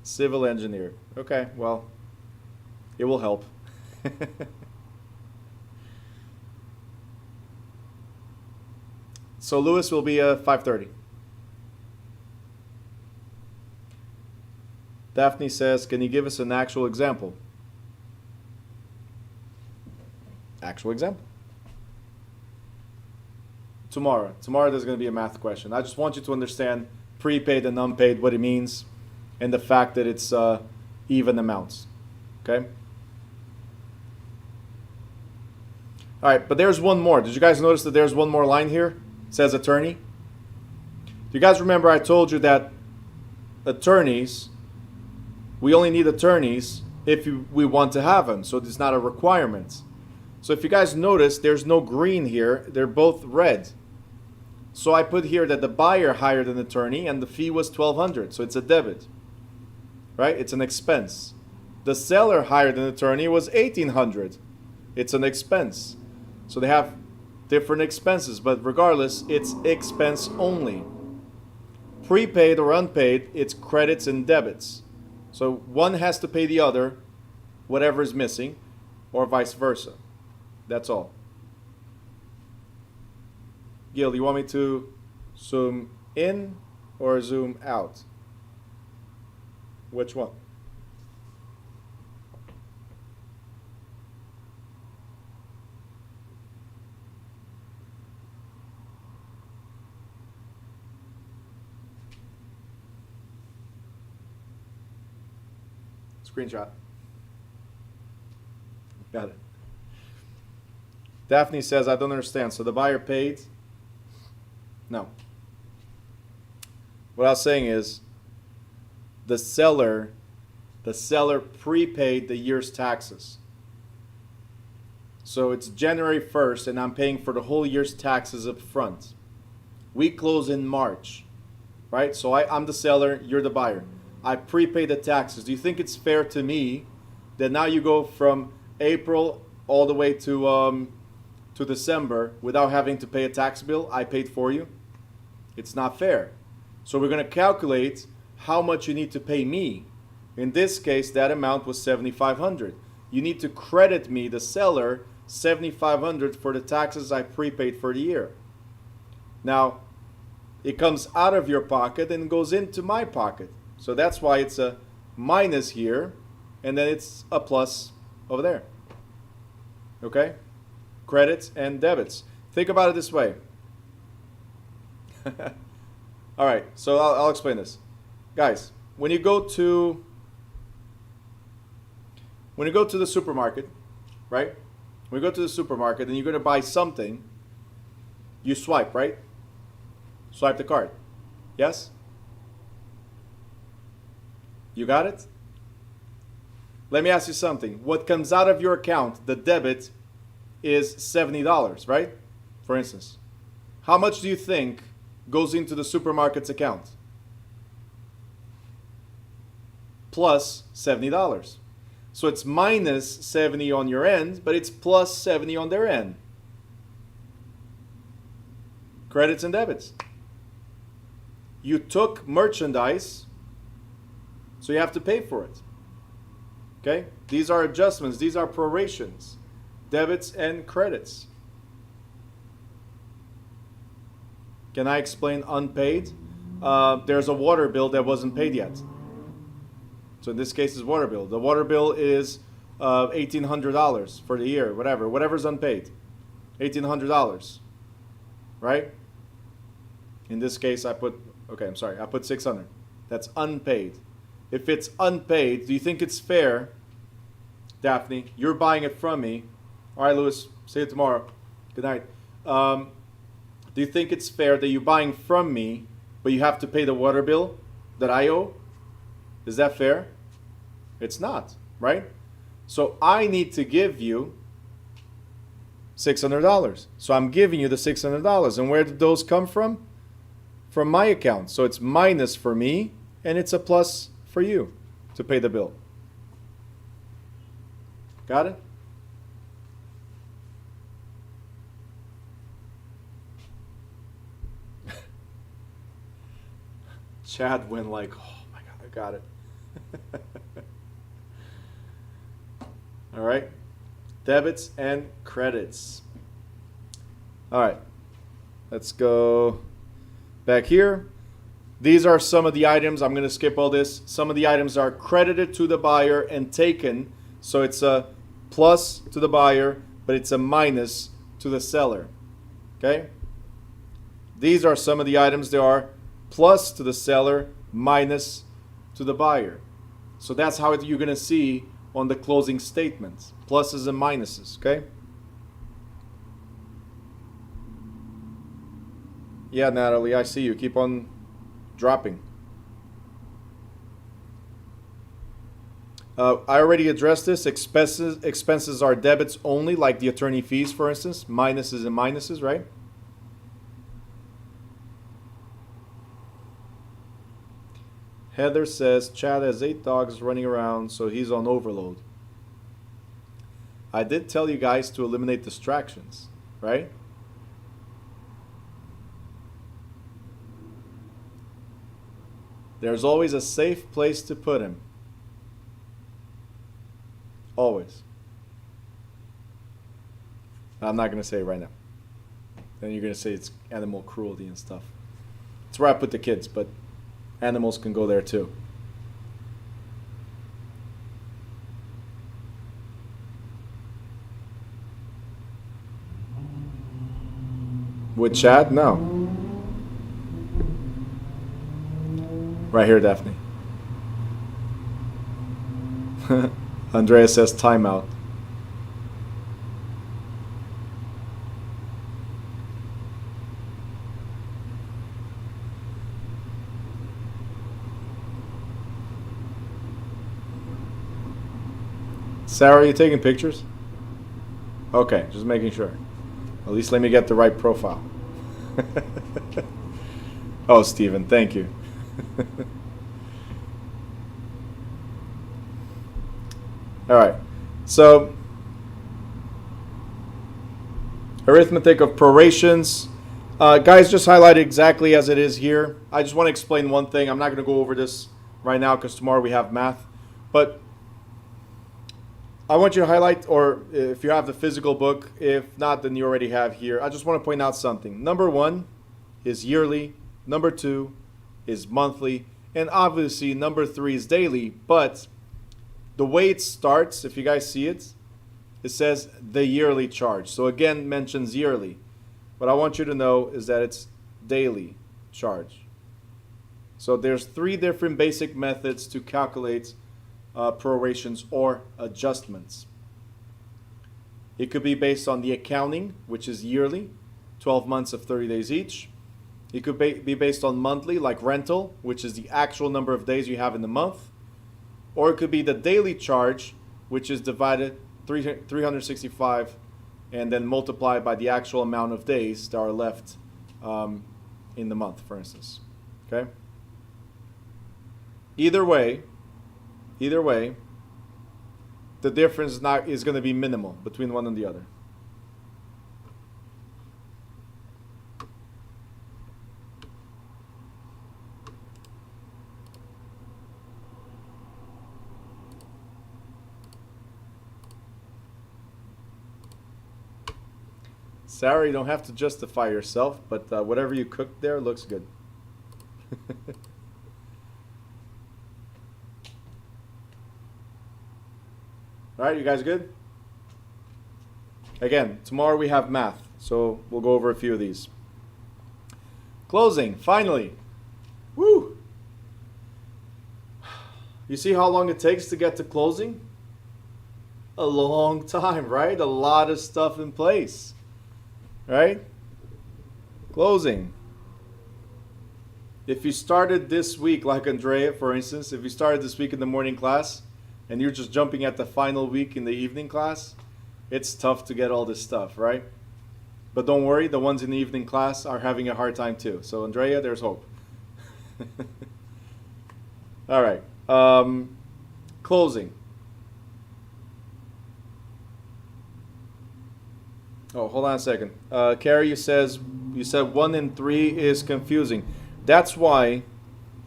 Civil engineer. Okay, well, it will help. So Lewis will be 5:30. Daphne says, can you give us an actual example? Actual example. Tomorrow there's going to be a math question. I just want you to understand prepaid and unpaid, what it means, and the fact that it's even amounts. Okay? All right, but there's one more. Did you guys notice that there's one more line here? It says attorney. Do you guys remember I told you that attorneys, we only need attorneys if we want to have them, so it's not a requirement. So if you guys notice, there's no green here. They're both red. So I put here that the buyer hired an attorney and the fee was $1,200. So it's a debit, right? It's an expense. The seller hired an attorney, was $1,800. It's an expense. So they have different expenses, but regardless, it's expense only. Prepaid or unpaid, it's credits and debits. So one has to pay the other, whatever is missing, or vice versa. That's all. Gil, you want me to zoom in or zoom out? Which one? Screenshot. Got it. Daphne says, I don't understand. So the buyer paid? No. What I was saying is the seller prepaid the year's taxes. So it's January 1st and I'm paying for the whole year's taxes up front. We close in March, right? So I'm the seller, you're the buyer. I prepay the taxes. Do you think it's fair to me that now you go from April all the way to December without having to pay a tax bill? I paid for you. It's not fair. So we're going to calculate how much you need to pay me. In this case, that amount was $7,500. You need to credit me, the seller, $7,500 for the taxes I prepaid for the year. Now, it comes out of your pocket and goes into my pocket. So that's why it's a minus here, and then it's a plus over there. Okay? Credits and debits. Think about it this way. All right, so I'll explain this. Guys, when you go to the supermarket, right? When you go to the supermarket and you're going to buy something, you swipe, right? Swipe the card. Yes? You got it? Let me ask you something. What comes out of your account, the debit, is $70, right? For instance. How much do you think goes into the supermarket's account? Plus $70. So it's minus 70 on your end, but it's plus 70 on their end. Credits and debits. You took merchandise, so you have to pay for it. Okay? These are adjustments. These are prorations. Debits and credits. Can I explain unpaid? There's a water bill that wasn't paid yet. So in this case, it's water bill. The water bill is $1,800 for the year, whatever's unpaid. $1,800, right? In this case, I put $600. That's unpaid. If it's unpaid, do you think it's fair, Daphne? You're buying it from me. All right, Louis, see you tomorrow. Good night. Do you think it's fair that you're buying from me, but you have to pay the water bill that I owe? Is that fair? It's not, right? So I need to give you $600. So I'm giving you the $600. And where did those come from? From my account. So it's minus for me, and it's a plus for you to pay the bill. Got it? Chad went like, oh my God, I got it. All right. Debits and credits. All right. Let's go back here. These are some of the items. I'm going to skip all this. Some of the items are credited to the buyer and taken. So it's a plus to the buyer, but it's a minus to the seller. Okay? These are some of the items that are plus to the seller, minus to the buyer. So that's how you're going to see on the closing statements. Pluses and minuses. Okay? Yeah, Natalie, I see you. Keep on dropping. I already addressed this. Expenses are debits only, like the attorney fees, for instance. Minuses and minuses, right? Heather says Chad has 8 dogs running around, so he's on overload. I did tell you guys to eliminate distractions, right? There's always a safe place to put him. Always. I'm not going to say it right now. Then you're going to say it's animal cruelty and stuff. It's where I put the kids, but animals can go there too. With Chad? No. Right here, Daphne. Andrea says timeout. Sarah, are you taking pictures? Okay, just making sure. At least let me get the right profile. Oh, Stephen, thank you. All right, so arithmetic of prorations. Guys, just highlight it exactly as it is here. I just want to explain one thing. I'm not going to go over this right now because tomorrow we have math. But I want you to highlight, or if you have the physical book, if not, then you already have here. I just want to point out something. Number 1 is yearly. Number 2 is monthly. And obviously, number 3 is daily. But the way it starts, if you guys see it, it says the yearly charge. So again, mentions yearly. What I want you to know is that it's daily charge. So there's 3 different basic methods to calculate prorations or adjustments. It could be based on the accounting, which is yearly, 12 months of 30 days each. It could be based on monthly, like rental, which is the actual number of days you have in the month. Or it could be the daily charge, which is divided 365 and then multiplied by the actual amount of days that are left in the month, for instance. Okay? Either way, the difference is going to be minimal between one and the other. Sarah, you don't have to justify yourself, but whatever you cooked there looks good. All right, you guys good? Again, tomorrow we have math, so we'll go over a few of these. Closing, finally. Woo! You see how long it takes to get to closing? A long time, right? A lot of stuff in place, right? Closing. If you started this week, like Andrea, for instance, if you started this week in the morning class, and you're just jumping at the final week in the evening class, it's tough to get all this stuff, right? But don't worry, the ones in the evening class are having a hard time too. So Andrea, there's hope. All right. Closing. Oh, hold on a second. Carrie, you said 1 and 3 is confusing. That's why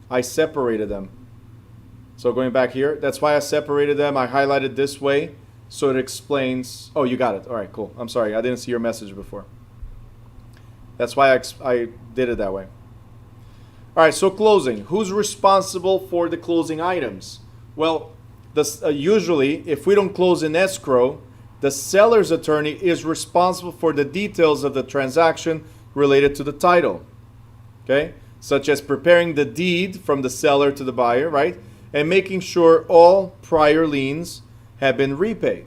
I separated them. So going back here, that's why I separated them. I highlighted this way so it explains. Oh, you got it. All right, cool. I'm sorry. I didn't see your message before. That's why I did it that way. All right, so closing. Who's responsible for the closing items? Well, usually, if we don't close in escrow, the seller's attorney is responsible for the details of the transaction related to the title. Okay? Such as preparing the deed from the seller to the buyer, right? And making sure all prior liens have been repaid.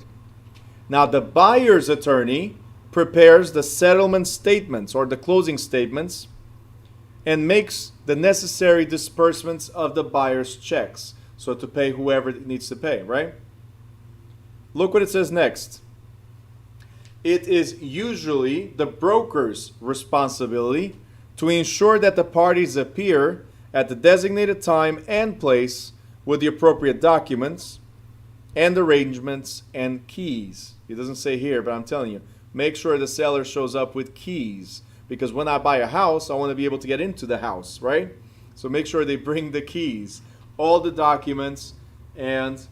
Now, the buyer's attorney prepares the settlement statements or the closing statements and makes the necessary disbursements of the buyer's checks. So to pay whoever it needs to pay, right? Look what it says next. It is usually the broker's responsibility to ensure that the parties appear at the designated time and place with the appropriate documents and arrangements and keys. It doesn't say here, but I'm telling you, make sure the seller shows up with keys, because when I buy a house, I want to be able to get into the house, right? So make sure they bring the keys, all the documents, and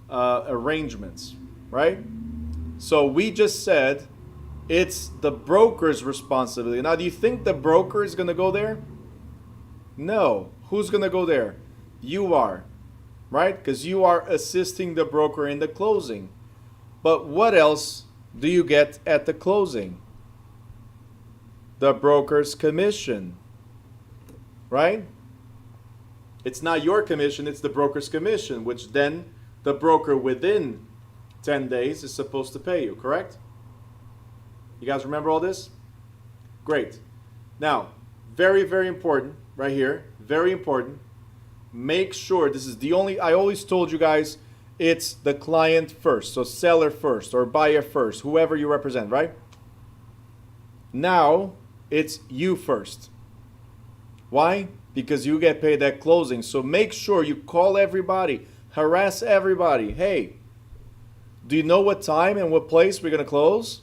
arrangements, right? So we just said it's the broker's responsibility. Now, do you think the broker is going to go there? No. Who's going to go there? You are, right? Because you are assisting the broker in the closing. But what else do you get at the closing? The broker's commission, right? It's not your commission, it's the broker's commission, which then the broker within 10 days is supposed to pay you, correct? You guys remember all this? Great. Now, very, very important right here, very important. Make sure, this is the only, I always told you guys, it's the client first, so seller first or buyer first, whoever you represent, right? Now, it's you first. Why? Because you get paid at closing. So make sure you call everybody, harass everybody. Hey, do you know what time and what place we're going to close?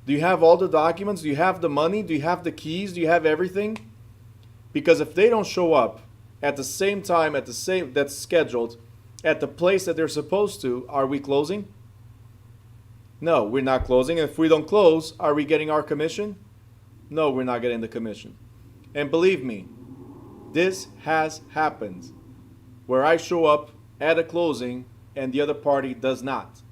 Do you have all the documents? Do you have the money? Do you have the keys? Do you have everything? Because if they don't show up at the same time, at the same that's scheduled, at the place that they're supposed to, are we closing? No, we're not closing. If we don't close, are we getting our commission? No, we're not getting the commission. And believe me, this has happened where I show up at a closing and the other party does not.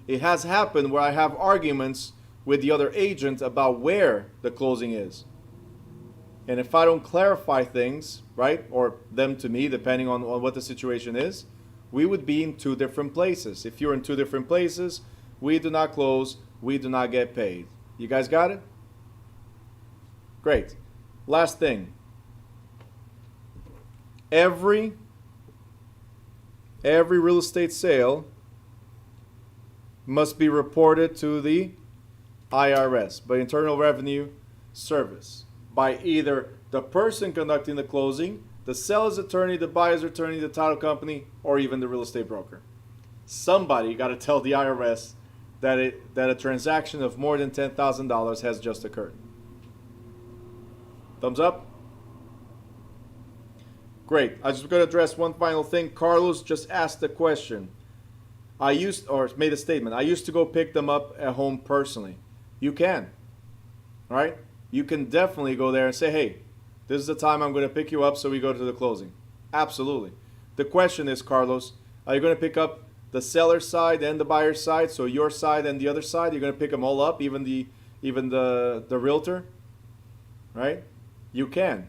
It has happened where I have arguments with the other agent about where the closing is. And if I don't clarify things, right, or them to me, depending on what the situation is, we would be in two different places. If you're in two different places, we do not close, we do not get paid. You guys got it? Great. Last thing. Every real estate sale must be reported to the IRS, by Internal Revenue Service, by either the person conducting the closing, the seller's attorney, the buyer's attorney, the title company, or even the real estate broker. Somebody got to tell the IRS that a transaction of more than $10,000 has just occurred. Thumbs up? Great. I just going to address one final thing. Carlos just asked a question. Made a statement. I used to go pick them up at home personally. You can. All right? You can definitely go there and say, hey, this is the time I'm going to pick you up, so we go to the closing. Absolutely. The question is, Carlos, are you going to pick up the seller's side and the buyer's side, so your side and the other side? You're going to pick them all up, even the realtor? Right? You can.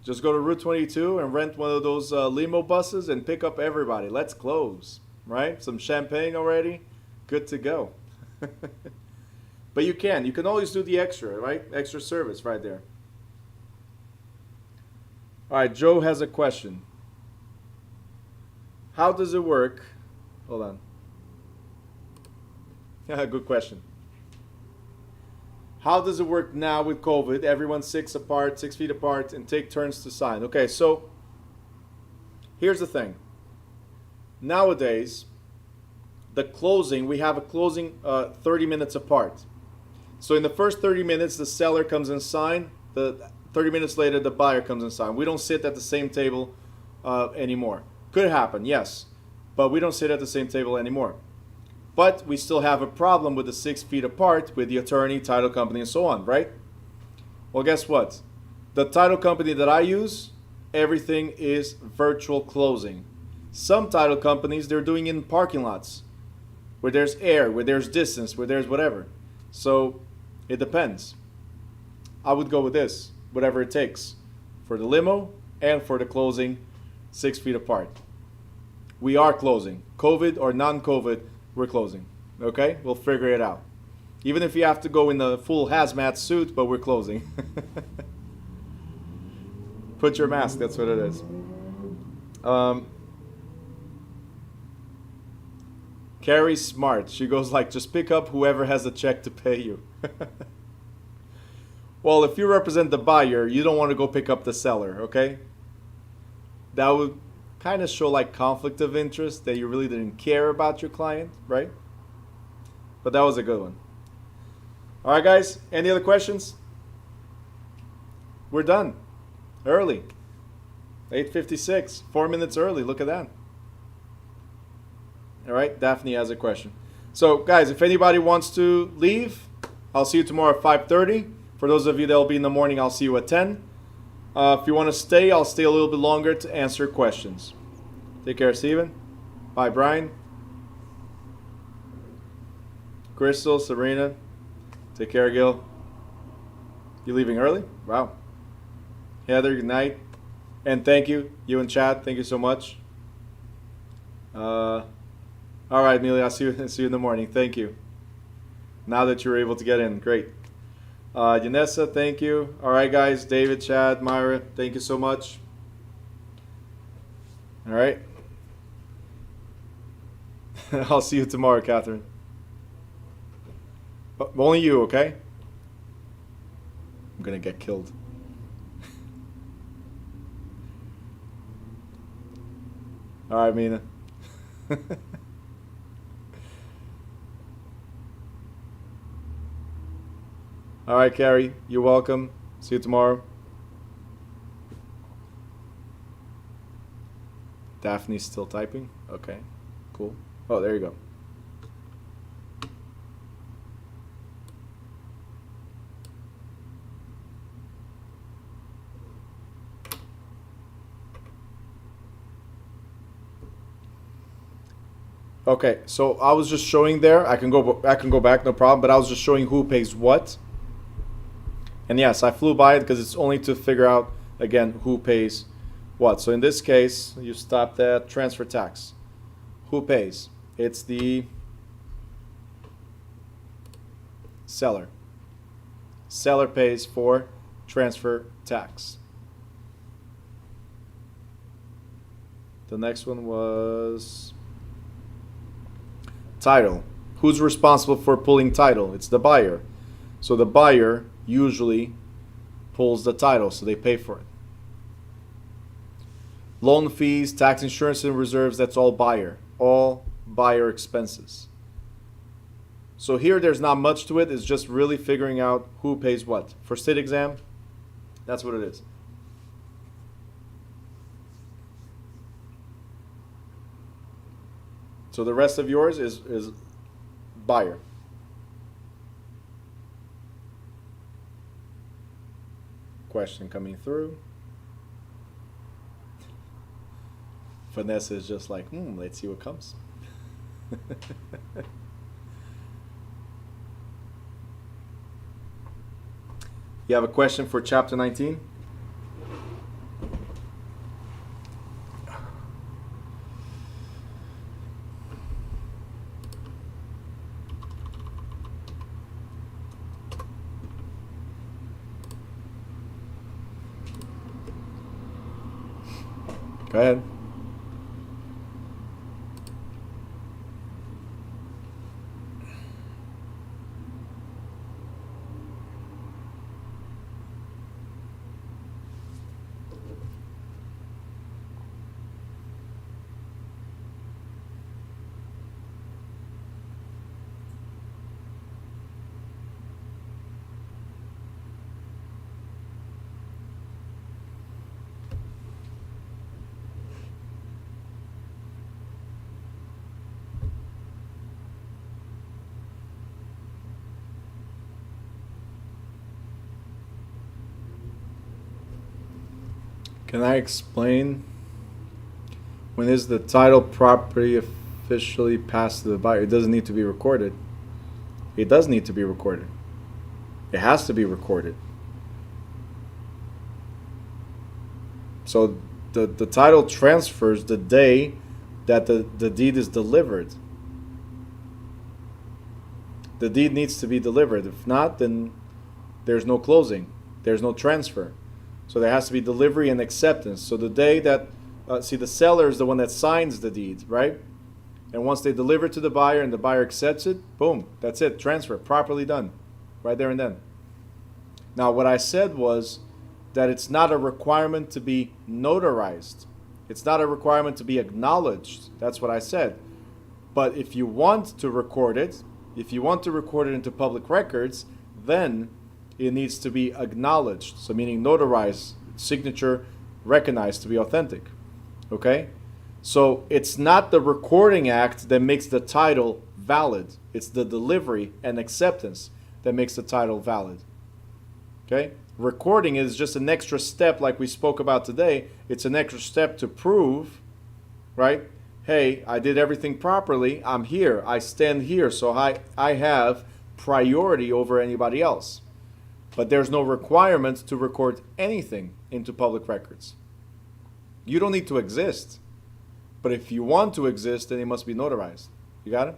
Just go to Route 22 and rent one of those limo buses and pick up everybody. Let's close. Right? Some champagne already. Good to go. But you can. You can always do the extra, right? Extra service right there. All right, Joe has a question. How does it work? Hold on. Good question. How does it work now with COVID? Everyone's 6 feet apart, and take turns to sign. Okay, so here's the thing. Nowadays, the closing, we have a closing 30 minutes apart. So in the first 30 minutes, the seller comes and signs. The 30 minutes later, the buyer comes and signs. We don't sit at the same table anymore. Could happen, yes, but we don't sit at the same table anymore. But we still have a problem with the 6 feet apart with the attorney, title company, and so on, right? Well, guess what? The title company that I use, everything is virtual closing. Some title companies, they're doing it in parking lots where there's air, where there's distance, where there's whatever. So it depends. I would go with this, whatever it takes, for the limo and for the closing 6 feet apart. We are closing. COVID or non-COVID, we're closing. Okay? We'll figure it out. Even if you have to go in a full hazmat suit, but we're closing. Put your mask, that's what it is. Carrie's smart. She goes like, just pick up whoever has a check to pay you. Well, if you represent the buyer, you don't want to go pick up the seller, okay? that would kind of show like conflict of interest, that you really didn't care about your client, right? But that was a good one. All right, guys, any other questions? We're done. Early. 8:56, 4 minutes early. Look at that. All right, Daphne has a question. So, guys, if anybody wants to leave, I'll see you tomorrow at 5:30. For those of you that will be in the morning, I'll see you at 10. If you want to stay, I'll stay a little bit longer to answer questions. Take care, Steven. Bye, Brian. Crystal, Sabrina. Take care, Gil. You leaving early? Wow. Heather, good night. And thank you. You and Chad, thank you so much. All right, Amelia, I'll see you in the morning. Thank you. Now that you're able to get in, great. Yanessa, thank you. All right, guys. David, Chad, Myra, thank you so much. All right. I'll see you tomorrow, Catherine. But only you, okay? I'm going to get killed. All right, Mina. All right, Carrie, you're welcome. See you tomorrow. Daphne's still typing. Okay, cool. Oh, there you go. Okay, so I was just showing there. I can go back, no problem. But I was just showing who pays what. And yes, I flew by it because it's only to figure out again who pays what. So in this case, you stopped at transfer tax. Who pays? It's the seller. Seller pays for transfer tax. The next one was title. Who's responsible for pulling title? It's the buyer. So the buyer usually pulls the title, so they pay for it. Loan fees, tax, insurance, and reserves, that's all buyer. All buyer expenses. So here there's not much to it. It's just really figuring out who pays what. For state exam, that's what it is. So the rest of yours is buyer. Question coming through. Vanessa is just like, let's see what comes. You have a question for chapter 19? Go ahead. Can I explain? When is the title property officially passed to the buyer? It doesn't need to be recorded. It does need to be recorded. It has to be recorded. So the title transfers the day that the deed is delivered. The deed needs to be delivered. If not, then there's no closing. There's no transfer. So there has to be delivery and acceptance. So the day that, the seller is the one that signs the deed, right? And once they deliver to the buyer and the buyer accepts it, boom, that's it. Transfer, properly done, right there and then. Now, what I said was that it's not a requirement to be notarized. It's not a requirement to be acknowledged. That's what I said. But if you want to record it, into public records, then it needs to be acknowledged. So meaning notarized, signature recognized to be authentic. Okay? So it's not the recording act that makes the title valid. It's the delivery and acceptance that makes the title valid. Okay? Recording is just an extra step like we spoke about today. It's an extra step to prove, right? Hey, I did everything properly. I'm here. I stand here. So I have priority over anybody else. But there's no requirement to record anything into public records. You don't need to exist. But if you want to exist, then it must be notarized. You got it?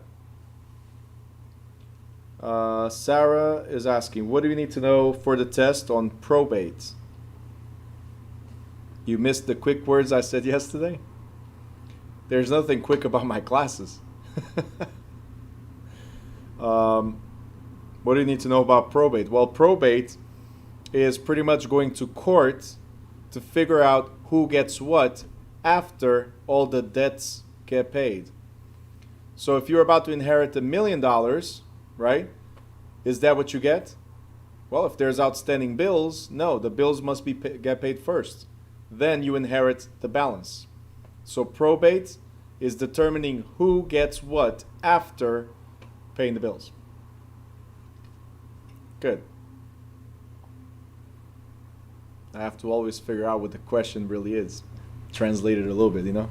Sarah is asking, what do you need to know for the test on probate? You missed the quick words I said yesterday? There's nothing quick about my classes. What do you need to know about probate? Well, probate is pretty much going to court to figure out who gets what after all the debts get paid. So if you're about to inherit $1 million, right? Is that what you get? Well, if there's outstanding bills, no, the bills must be get paid first. Then you inherit the balance. So probate is determining who gets what after paying the bills. Good. I have to always figure out what the question really is. Translate it a little bit, you know?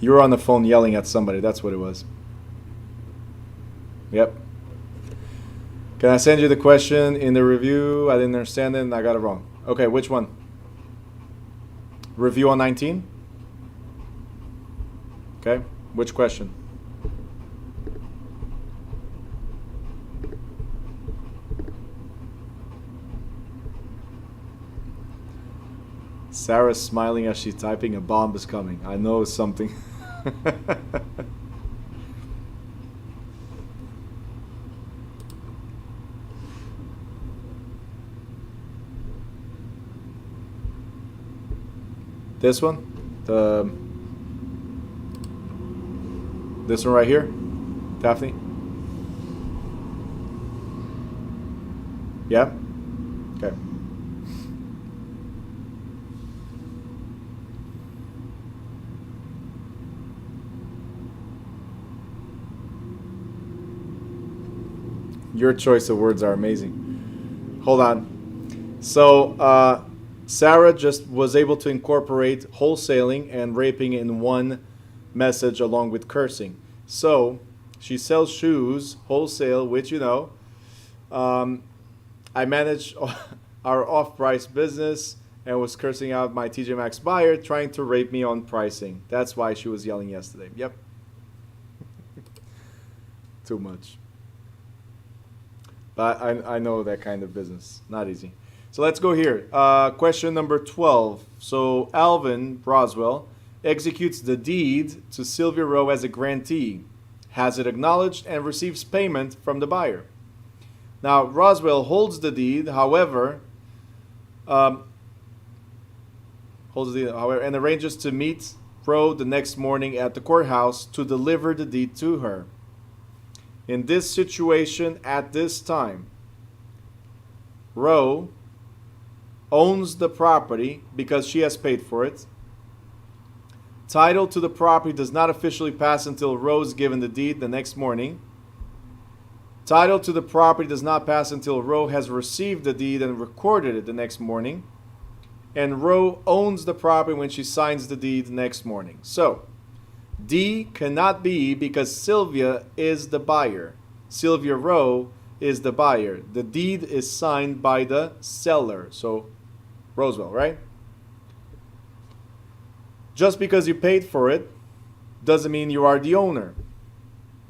You were on the phone yelling at somebody. That's what it was. Yep. Can I send you the question in the review? I didn't understand it and I got it wrong. Okay, which one? Review on 19? Okay, which question? Sarah's smiling as she's typing. A bomb is coming. I know it's something. This one? This one right here? Daphne? Yeah? Okay. Your choice of words are amazing. Hold on. So, Sarah just was able to incorporate wholesaling and raping in one message along with cursing. So, she sells shoes, wholesale, which you know. I manage our off-price business and was cursing out my TJ Maxx buyer, trying to rape me on pricing. That's why she was yelling yesterday. Yep. Too much. But I know that kind of business. Not easy. So let's go here. Question number 12. So Alvin Roswell executes the deed to Sylvia Rowe as a grantee, has it acknowledged, and receives payment from the buyer. Now, Roswell holds the deed, however, and arranges to meet Rowe the next morning at the courthouse to deliver the deed to her. In this situation, at this time, Rowe owns the property because she has paid for it. Title to the property does not officially pass until Rowe is given the deed the next morning. Title to the property does not pass until Rowe has received the deed and recorded it the next morning. And Rowe owns the property when she signs the deed the next morning. So, D cannot be because Sylvia is the buyer. Sylvia Rowe is the buyer. The deed is signed by the seller. So, Roswell, right? Just because you paid for it doesn't mean you are the owner.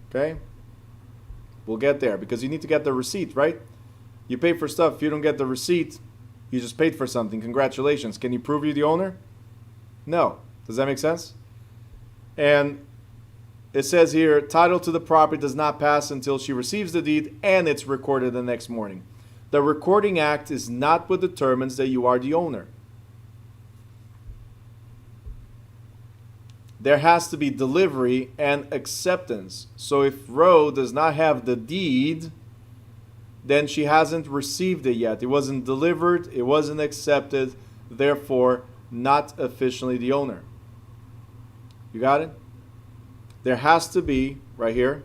Okay? We'll get there because you need to get the receipt, right? You pay for stuff. If you don't get the receipt, you just paid for something. Congratulations. Can you prove you're the owner? No. Does that make sense? And it says here, title to the property does not pass until she receives the deed and it's recorded the next morning. The recording act is not what determines that you are the owner. There has to be delivery and acceptance. So if Ro does not have the deed, then she hasn't received it yet. It wasn't delivered, it wasn't accepted, therefore not officially the owner. You got it? There has to be, right here,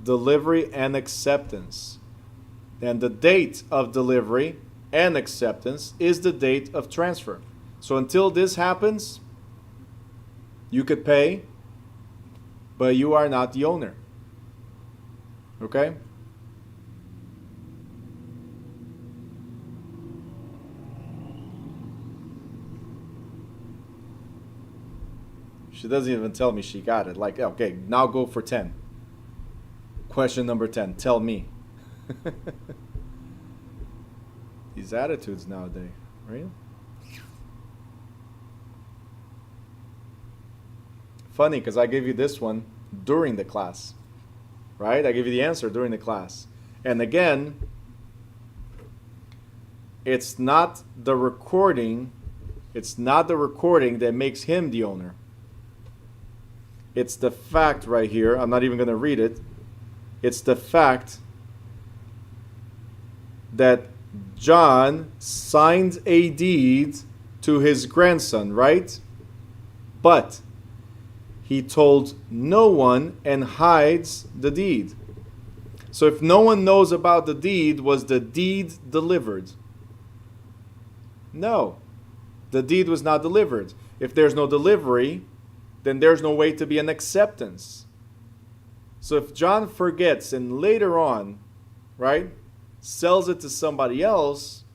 delivery and acceptance. And the date of delivery and acceptance is the date of transfer. So until this happens, you could pay, but you are not the owner. Okay? She doesn't even tell me she got it. Like, okay, now go for 10. Question number 10. Tell me. These attitudes nowadays, right? Funny, because I gave you this one during the class, right? I gave you the answer during the class. And again, it's not the recording that makes him the owner. It's the fact right here. I'm not even going to read it. It's the fact that John signed a deed to his grandson, right? But he told no one and hides the deed. So if no one knows about the deed, was the deed delivered? No. The deed was not delivered. If there's no delivery, then there's no way to be an acceptance. So if John forgets and later on, right, sells it to somebody else,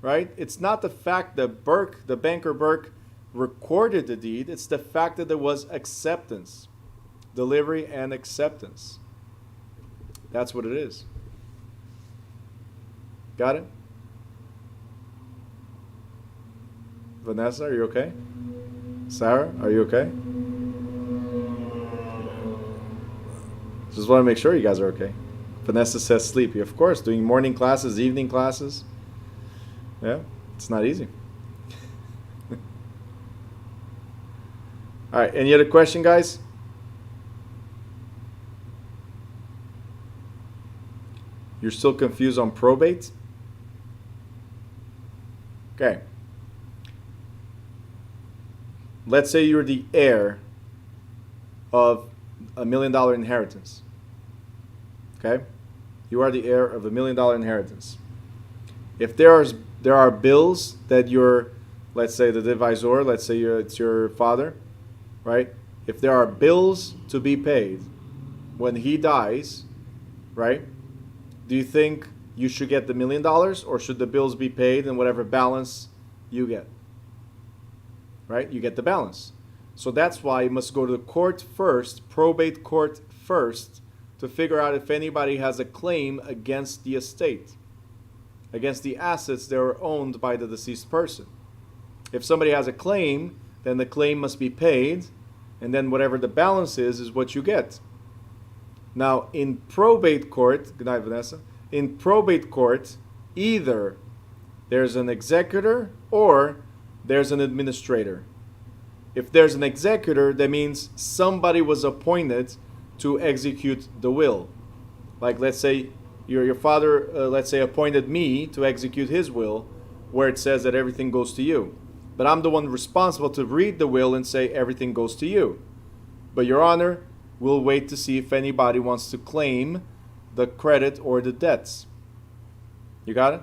right, it's not the fact that the banker Burke, recorded the deed, it's the fact that there was acceptance. Delivery and acceptance. That's what it is. Got it? Vanessa, are you okay? Sarah, are you okay? Just want to make sure you guys are okay. Vanessa says sleepy. Of course, doing morning classes, evening classes. Yeah, it's not easy. All right, any other question, guys? You're still confused on probate? Okay. Let's say you're the heir of $1 million inheritance. Okay? You are the heir of $1 million inheritance. If there are bills that you're, let's say the divisor, let's say it's your father, right? If there are bills to be paid when he dies, right? Do you think you should get the $1 million, or should the bills be paid and whatever balance you get? Right? You get the balance. So that's why you must go to the court first, probate court first, to figure out if anybody has a claim against the estate, against the assets that are owned by the deceased person. If somebody has a claim, then the claim must be paid, and then whatever the balance is what you get. Now, in probate court, good night, Vanessa. In probate court, either there's an executor or there's an administrator. If there's an executor, that means somebody was appointed to execute the will. Like, let's say your father, let's say, appointed me to execute his will, where it says that everything goes to you. But I'm the one responsible to read the will and say everything goes to you. But Your Honor, we'll wait to see if anybody wants to claim the credit or the debts. You got it?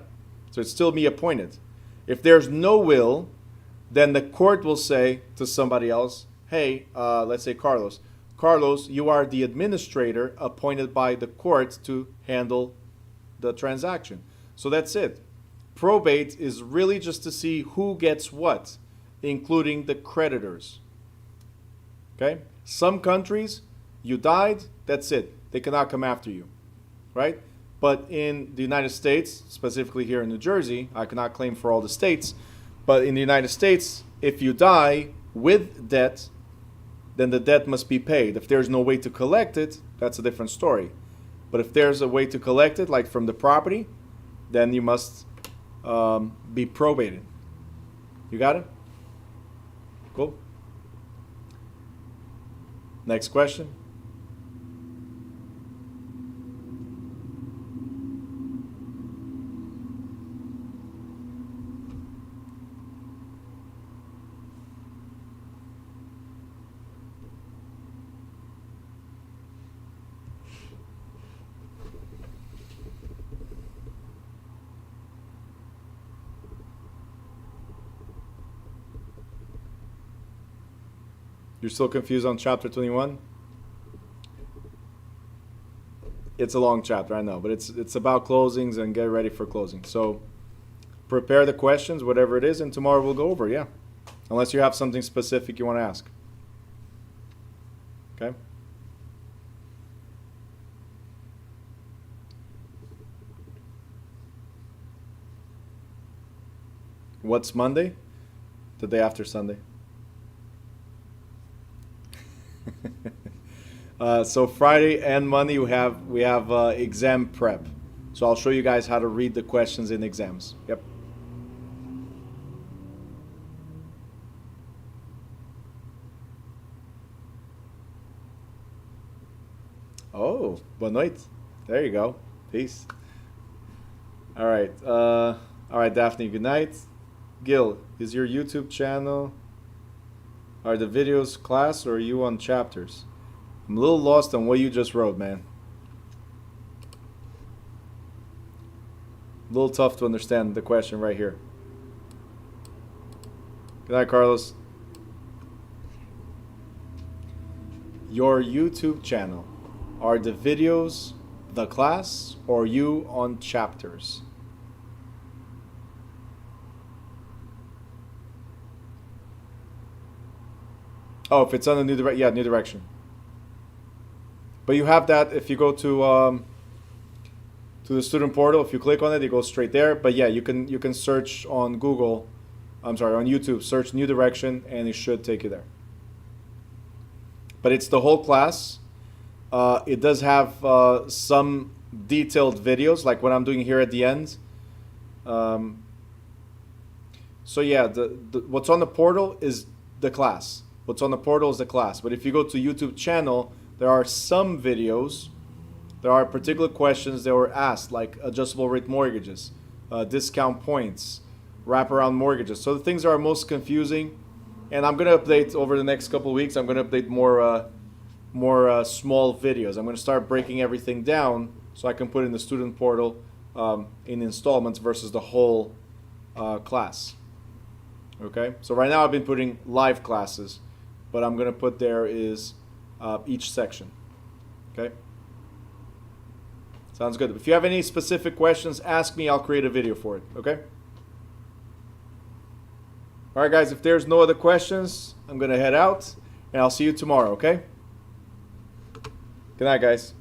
So it's still me appointed. If there's no will, then the court will say to somebody else, hey, let's say Carlos. Carlos, you are the administrator appointed by the court to handle the transaction. So that's it. Probate is really just to see who gets what, including the creditors. Okay? Some countries, you died, that's it. They cannot come after you. Right? But in the United States, specifically here in New Jersey, I cannot claim for all the states, but in the United States, if you die with debt, then the debt must be paid. If there's no way to collect it, that's a different story. But if there's a way to collect it, like from the property, then you must be probated. You got it? Cool. Next question. You're still confused on chapter 21? It's a long chapter, I know, but it's about closings and get ready for closing. So prepare the questions, whatever it is, and tomorrow we'll go over, yeah. Unless you have something specific you want to ask. Okay? What's Monday? The day after Sunday. So Friday and Monday we have exam prep. So I'll show you guys how to read the questions in exams. Yep. Oh, boa noite. There you go. Peace. All right, Daphne. Good night. Gil, is your YouTube channel? Are the videos class or are you on chapters? I'm a little lost on what you just wrote, man. A little tough to understand the question right here. Good night, Carlos. Your YouTube channel. Are the videos the class or you on chapters? Oh, if it's on a new direction, yeah, new direction. But you have that if you go to the student portal. If you click on it, it goes straight there. But yeah, you can search on Google. I'm sorry, on YouTube. Search new direction, and it should take you there. But it's the whole class. It does have some detailed videos, like what I'm doing here at the end. So yeah, what's on the portal is the class. What's on the portal is the class. But if you go to YouTube channel, there are some videos. There are particular questions that were asked, like adjustable rate mortgages, discount points, wraparound mortgages. So the things that are most confusing, and I'm going to update over the next couple of weeks. I'm going to update more small videos. I'm going to start breaking everything down so I can put in the student portal in installments versus the whole class. Okay, so right now I've been putting live classes, but I'm going to put there is each section. Okay, sounds good. If you have any specific questions, ask me. I'll create a video for it. Okay. All right, guys. If there's no other questions, I'm going to head out, and I'll see you tomorrow. Okay. Good night, guys.